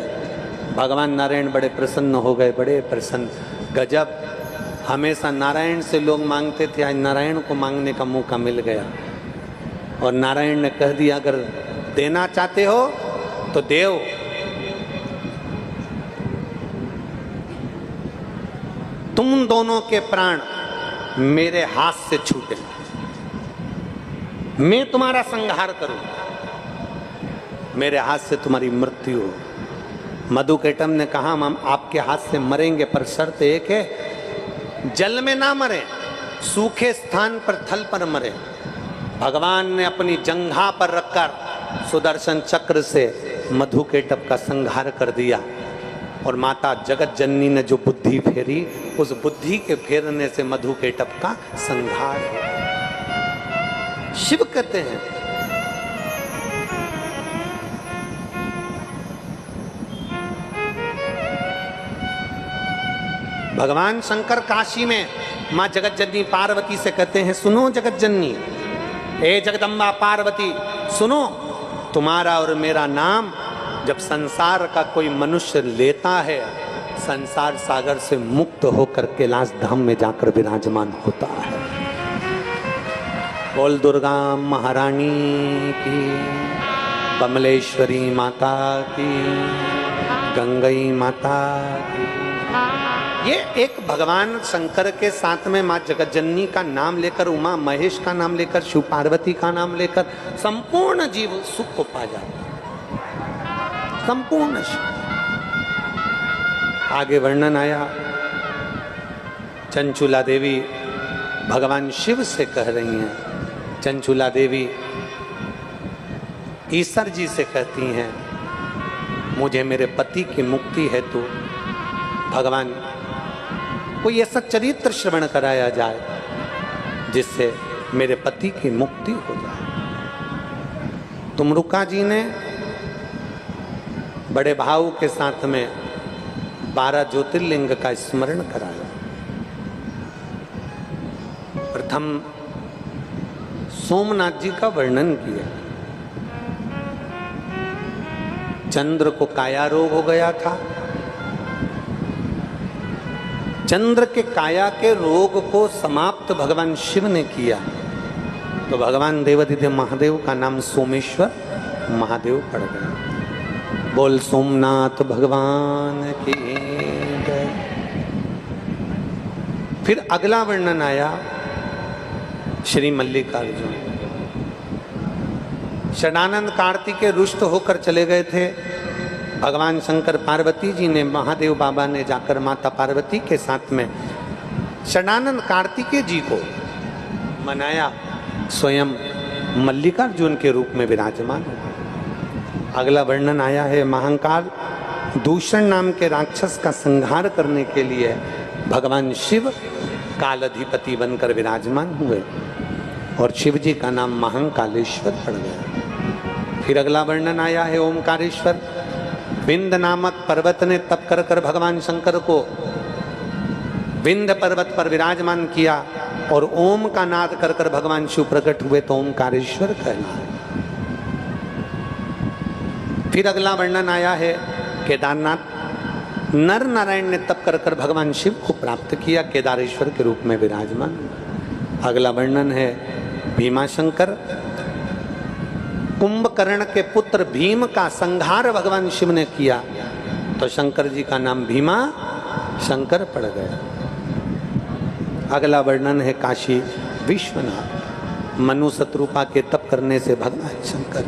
भगवान नारायण बड़े प्रसन्न हो गए, बड़े प्रसन्न। गजब, हमेशा नारायण से लोग मांगते थे, आज नारायण को मांगने का मौका मिल गया। और नारायण ने कह दिया अगर देना चाहते हो तो देव। तुम दोनों के प्राण मेरे हाथ से छूटे, मैं तुम्हारा संहार करूं, मेरे हाथ से तुम्हारी मृत्यु हो। मधुकेटप ने कहा हम आपके हाथ से मरेंगे, पर शर्त एक है, जल में ना मरे, सूखे स्थान पर थल पर मरे। भगवान ने अपनी जंघा पर रखकर सुदर्शन चक्र से मधुकेटप का संहार कर दिया। और माता जगत जननी ने जो बुद्धि फेरी, उस बुद्धि के फेरने से मधुकेटप का संहार हो। शिव कहते हैं भगवान शंकर काशी में मां जगत जननी पार्वती से कहते हैं सुनो जगत जननी, ए जगदम्बा पार्वती सुनो, तुम्हारा और मेरा नाम जब संसार का कोई मनुष्य लेता है, संसार सागर से मुक्त होकर कैलाश धाम में जाकर विराजमान होता है। बोल दुर्गा महारानी की, कमलेश्वरी माता की, गंगई माता की। ये एक भगवान शंकर के साथ में मां जगत जननी का नाम लेकर, उमा महेश का नाम लेकर, शिव पार्वती का नाम लेकर संपूर्ण जीव सुख को पा जाता, संपूर्ण। आगे वर्णन आया, चंचुला देवी भगवान शिव से कह रही हैं। चंचुला देवी ईश्वर जी से कहती हैं मुझे मेरे पति की मुक्ति हेतु भगवान कोई ऐसा चरित्र श्रवण कराया जाए जिससे मेरे पति की मुक्ति हो जाए। तुमरुका जी ने बड़े भाव के साथ में 12 ज्योतिर्लिंग का स्मरण कराया। प्रथम सोमनाथ जी का वर्णन किया। चंद्र को काया रोग हो गया था। चंद्र के काया के रोग को समाप्त भगवान शिव ने किया, तो भगवान देवाधिदेव महादेव का नाम सोमेश्वर महादेव पड़ गया। बोल सोमनाथ भगवान की जय। फिर अगला वर्णन आया श्री मल्लिकार्जुन। षडानंद कार्तिकेय रुष्ट होकर चले गए थे। भगवान शंकर पार्वती जी ने, महादेव बाबा ने जाकर माता पार्वती के साथ में षडानंद कार्तिकेय जी को मनाया, स्वयं मल्लिकार्जुन के रूप में विराजमान हो। अगला वर्णन आया है महाकाल दूषण नाम के राक्षस का संहार करने के लिए भगवान शिव कालाधिपति बनकर विराजमान हुए और शिव जी का नाम महाकालेश्वर पड़ गया। फिर अगला वर्णन आया है ओमकारेश्वर। विंध्य नामक पर्वत ने तप कर कर भगवान शंकर को विंध्य पर्वत पर विराजमान किया और ओम का नाद कर कर भगवान शिव प्रकट हुए तो ओमकारेश्वर कहलाए। फिर अगला वर्णन आया है केदारनाथ। नर नारायण ने तप कर कर भगवान शिव को प्राप्त किया, केदारेश्वर के रूप में विराजमान। अगला वर्णन है भीमाशंकर। कुंभकर्ण के पुत्र भीम का संहार भगवान शिव ने किया तो शंकर जी का नाम भीमा शंकर पड़ गया। अगला वर्णन है काशी विश्वनाथ। मनु शत्रुपा के तप करने से भगवान शंकर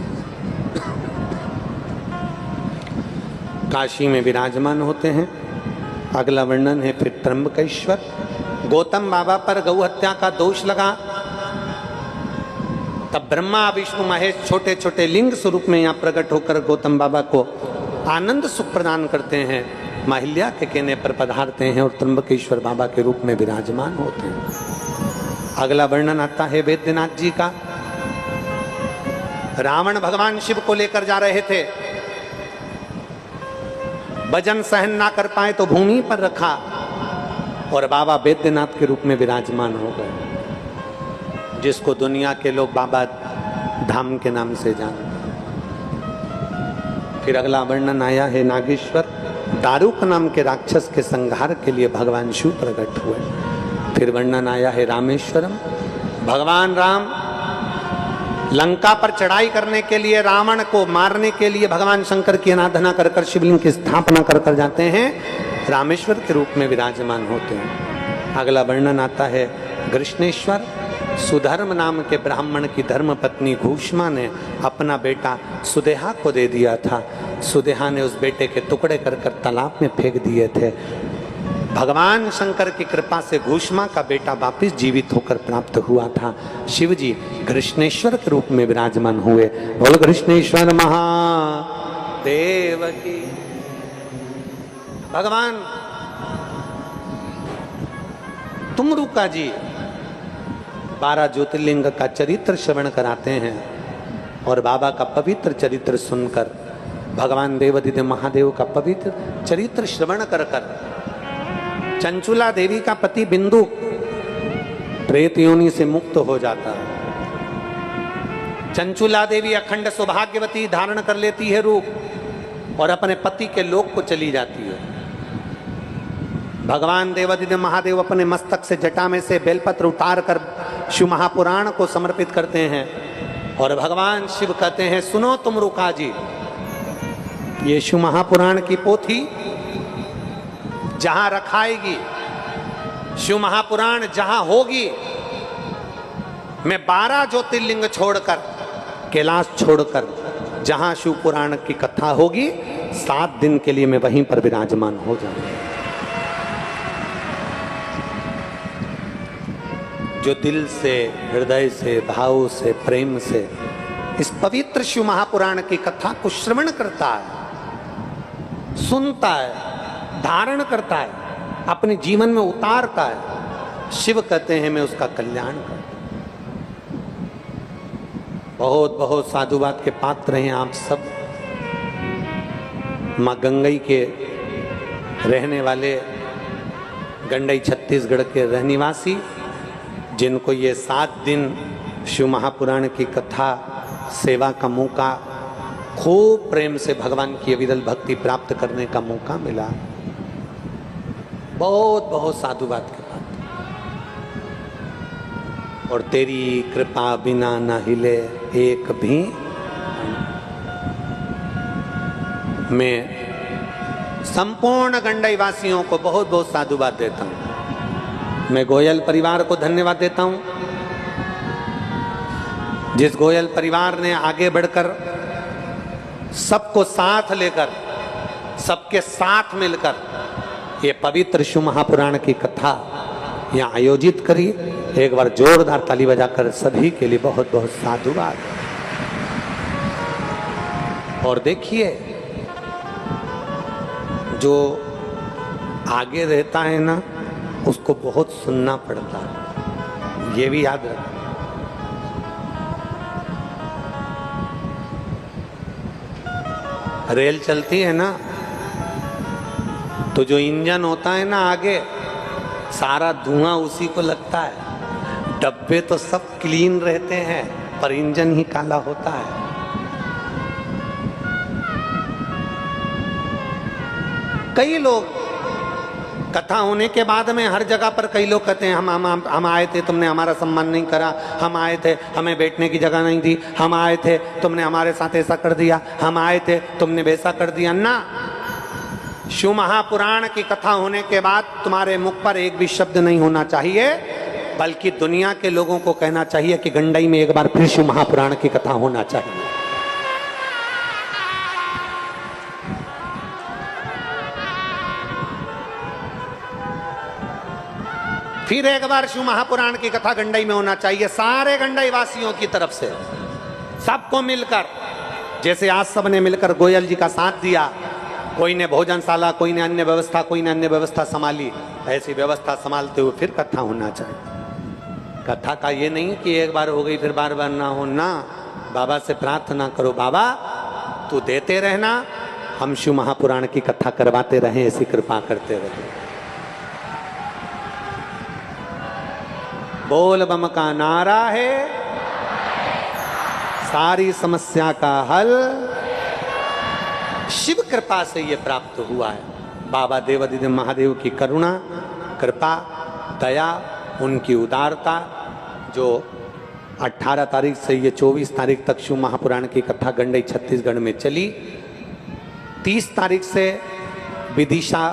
काशी में विराजमान होते हैं। अगला वर्णन है फिर त्र्यंबकेश्वर। गौतम बाबा पर गौ हत्या का दोष लगा, तब ब्रह्मा विष्णु महेश छोटे छोटे लिंग स्वरूप में यहाँ प्रकट होकर गौतम बाबा को आनंद सुख प्रदान करते हैं। माहिल्या के कहने पर पधारते हैं और त्र्यंबकेश्वर बाबा के रूप में विराजमान होते हैं। अगला वर्णन आता है वैद्यनाथ जी का। रावण भगवान शिव को लेकर जा रहे थे, वजन सहन ना कर पाए तो भूमि पर रखा और बाबा बैद्यनाथ के रूप में विराजमान हो गए, जिसको दुनिया के लोग बाबा धाम के नाम से जानते। फिर अगला वर्णन आया है नागेश्वर, दारुक नाम के राक्षस के संहार के लिए भगवान शिव प्रकट हुए। फिर वर्णन आया है रामेश्वरम, भगवान राम लंका पर चढ़ाई करने के लिए, रावण को मारने के लिए भगवान शंकर की आराधना कर कर शिवलिंग की स्थापना कर कर जाते हैं, रामेश्वर के रूप में विराजमान होते हैं। अगला वर्णन आता है कृष्णेश्वर, सुधर्म नाम के ब्राह्मण की धर्म पत्नी घूष्मा ने अपना बेटा सुदेहा को दे दिया था। सुदेहा ने उस बेटे के टुकड़े कर कर तालाब में फेंक दिए थे। भगवान शंकर की कृपा से घूष्मा का बेटा वापिस जीवित होकर प्राप्त हुआ था। शिव जी कृष्णेश्वर के रूप में विराजमान हुए। बोल कृष्णेश्वर महादेव की। भगवान तुमरुका जी 12 ज्योतिर्लिंग का चरित्र श्रवण कराते हैं और बाबा का पवित्र चरित्र सुनकर, भगवान देवादिदेव महादेव का पवित्र चरित्र श्रवण कर कर चंचुला देवी का पति बिंदु प्रेत योनि से मुक्त हो जाता है। चंचुला देवी अखंड सौभाग्यवती धारण कर लेती है रूप और अपने पति के लोक को चली जाती है। भगवान देवादिदेव महादेव अपने मस्तक से जटा में से बेलपत्र उतार कर शिव महापुराण को समर्पित करते हैं और भगवान शिव कहते हैं, सुनो तुमरुका जी, ये शिव महापुराण की पोथी जहां रखाएगी, शिव महापुराण जहां होगी, मैं 12 ज्योतिर्लिंग छोड़कर, कैलाश छोड़कर, जहां शिव पुराण की कथा होगी 7 दिन के लिए मैं वहीं पर विराजमान हो जाऊंगा। जो दिल से, हृदय से, भाव से, प्रेम से इस पवित्र शिव महापुराण की कथा को श्रवण करता है, सुनता है, धारण करता है, अपने जीवन में उतारता है, शिव कहते हैं मैं उसका कल्याण करता। बहुत बहुत साधुवाद के पात्र हैं आप सब। माँ गंगई के रहने वाले, गंडई छत्तीसगढ़ के रहनिवासी, जिनको ये 7 दिन शिव महापुराण की कथा सेवा का मौका, खूब प्रेम से भगवान की अविरल भक्ति प्राप्त करने का मौका मिला। बहुत बहुत साधुवाद के बाद। और तेरी कृपा बिना न हिले एक भी। मैं संपूर्ण गंडई वासियों को बहुत बहुत साधुवाद देता हूँ। मैं गोयल परिवार को धन्यवाद देता हूं, जिस गोयल परिवार ने आगे बढ़कर सबको साथ लेकर, सबके साथ मिलकर ये पवित्र शिव महापुराण की कथा यहाँ आयोजित करी। एक बार जोरदार ताली बजाकर सभी के लिए बहुत बहुत साधुवाद। और देखिए, जो आगे रहता है ना, उसको बहुत सुनना पड़ता है, ये भी याद रखना। रेल चलती है ना, तो जो इंजन होता है ना आगे, सारा धुआं उसी को लगता है। डब्बे तो सब क्लीन रहते हैं पर इंजन ही काला होता है। कई लोग कथा होने के बाद में हर जगह पर कई लोग कहते हैं हम आए थे, तुमने हमारा सम्मान नहीं करा, हम आए थे, हमें बैठने की जगह नहीं दी, हम आए थे, तुमने हमारे साथ ऐसा कर दिया, हम आए थे, तुमने वैसा कर दिया ना। शिव महापुराण की कथा होने के बाद तुम्हारे मुख पर एक भी शब्द नहीं होना चाहिए, बल्कि दुनिया के लोगों को कहना चाहिए कि गंडई में एक बार फिर शिव महापुराण की कथा होना चाहिए। फिर एक बार शिव महापुराण की कथा गंडई में होना चाहिए, सारे गंडई वासियों की तरफ से, सबको मिलकर। जैसे आज सब ने मिलकर गोयल जी का साथ दिया, कोई ने भोजनशाला, कोई ने अन्य व्यवस्था, कोई ने अन्य व्यवस्था संभाली, ऐसी व्यवस्था संभालते हुए फिर कथा होना चाहिए। कथा का ये नहीं कि एक बार हो गई फिर बार बार ना हो ना, बाबा से प्रार्थना करो, बाबा तू देते रहना, हम शिव महापुराण की कथा करवाते रहें, ऐसी कृपा करते रहे। बोल बम का नारा है, सारी समस्या का हल शिव कृपा से ये प्राप्त हुआ है। बाबा देवादिदेव महादेव की करुणा, कृपा, दया, उनकी उदारता, जो 18 तारीख से ये 24 तारीख तक शिव महापुराण की कथा गंडई छत्तीसगढ़ में चली। 30 तारीख से विदिशा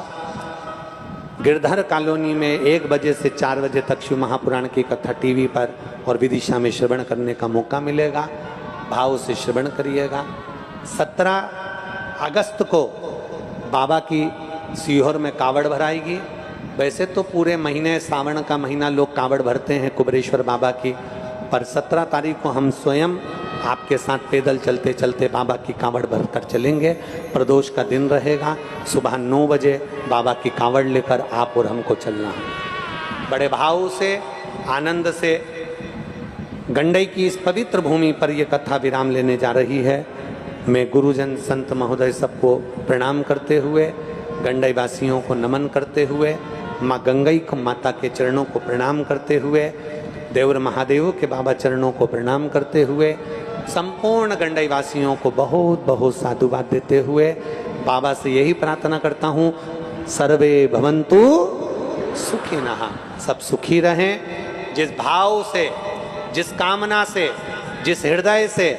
गिरधर कॉलोनी में 1 बजे से 4 बजे तक शिव महापुराण की कथा टीवी पर और विदिशा में श्रवण करने का मौका मिलेगा। भाव से श्रवण करिएगा। 17 अगस्त को बाबा की सीहोर में कावड़ भराएगी। वैसे तो पूरे महीने सावन का महीना लोग कावड़ भरते हैं कुबेरेश्वर बाबा की, पर 17 तारीख को हम स्वयं आपके साथ पैदल चलते चलते बाबा की कावड़ भरकर चलेंगे। प्रदोष का दिन रहेगा। सुबह 9 बजे बाबा की कावड़ लेकर आप और हमको चलना है। बड़े भाव से, आनंद से गंडई की इस पवित्र भूमि पर यह कथा विराम लेने जा रही है। मैं गुरुजन संत महोदय सबको प्रणाम करते हुए, गंडई वासियों को नमन करते हुए, माँ गंगई को माता के चरणों को प्रणाम करते हुए, देवर महादेव के बाबा चरणों को प्रणाम करते हुए, संपूर्ण गंडई वासियों को बहुत बहुत साधुवाद देते हुए बाबा से यही प्रार्थना करता हूँ, सर्वे भवन्तु सुखिनः, सब सुखी रहें। जिस भाव से, जिस कामना से, जिस हृदय से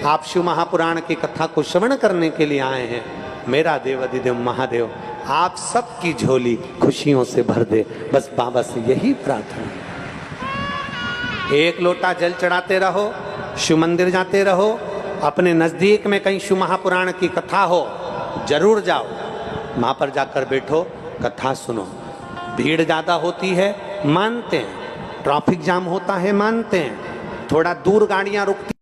आप शिव महापुराण की कथा को श्रवण करने के लिए आए हैं, मेरा देवादिदेव महादेव आप सबकी झोली खुशियों से भर दे। बस बाबा से यही प्रार्थना। एक लोटा जल चढ़ाते रहो, शिव मंदिर जाते रहो, अपने नजदीक में कहीं शिव महापुराण की कथा हो जरूर जाओ, वहां पर जाकर बैठो, कथा सुनो। भीड़ ज्यादा होती है मानते हैं, ट्रैफिक जाम होता है मानते हैं, थोड़ा दूर गाड़ियां रुकती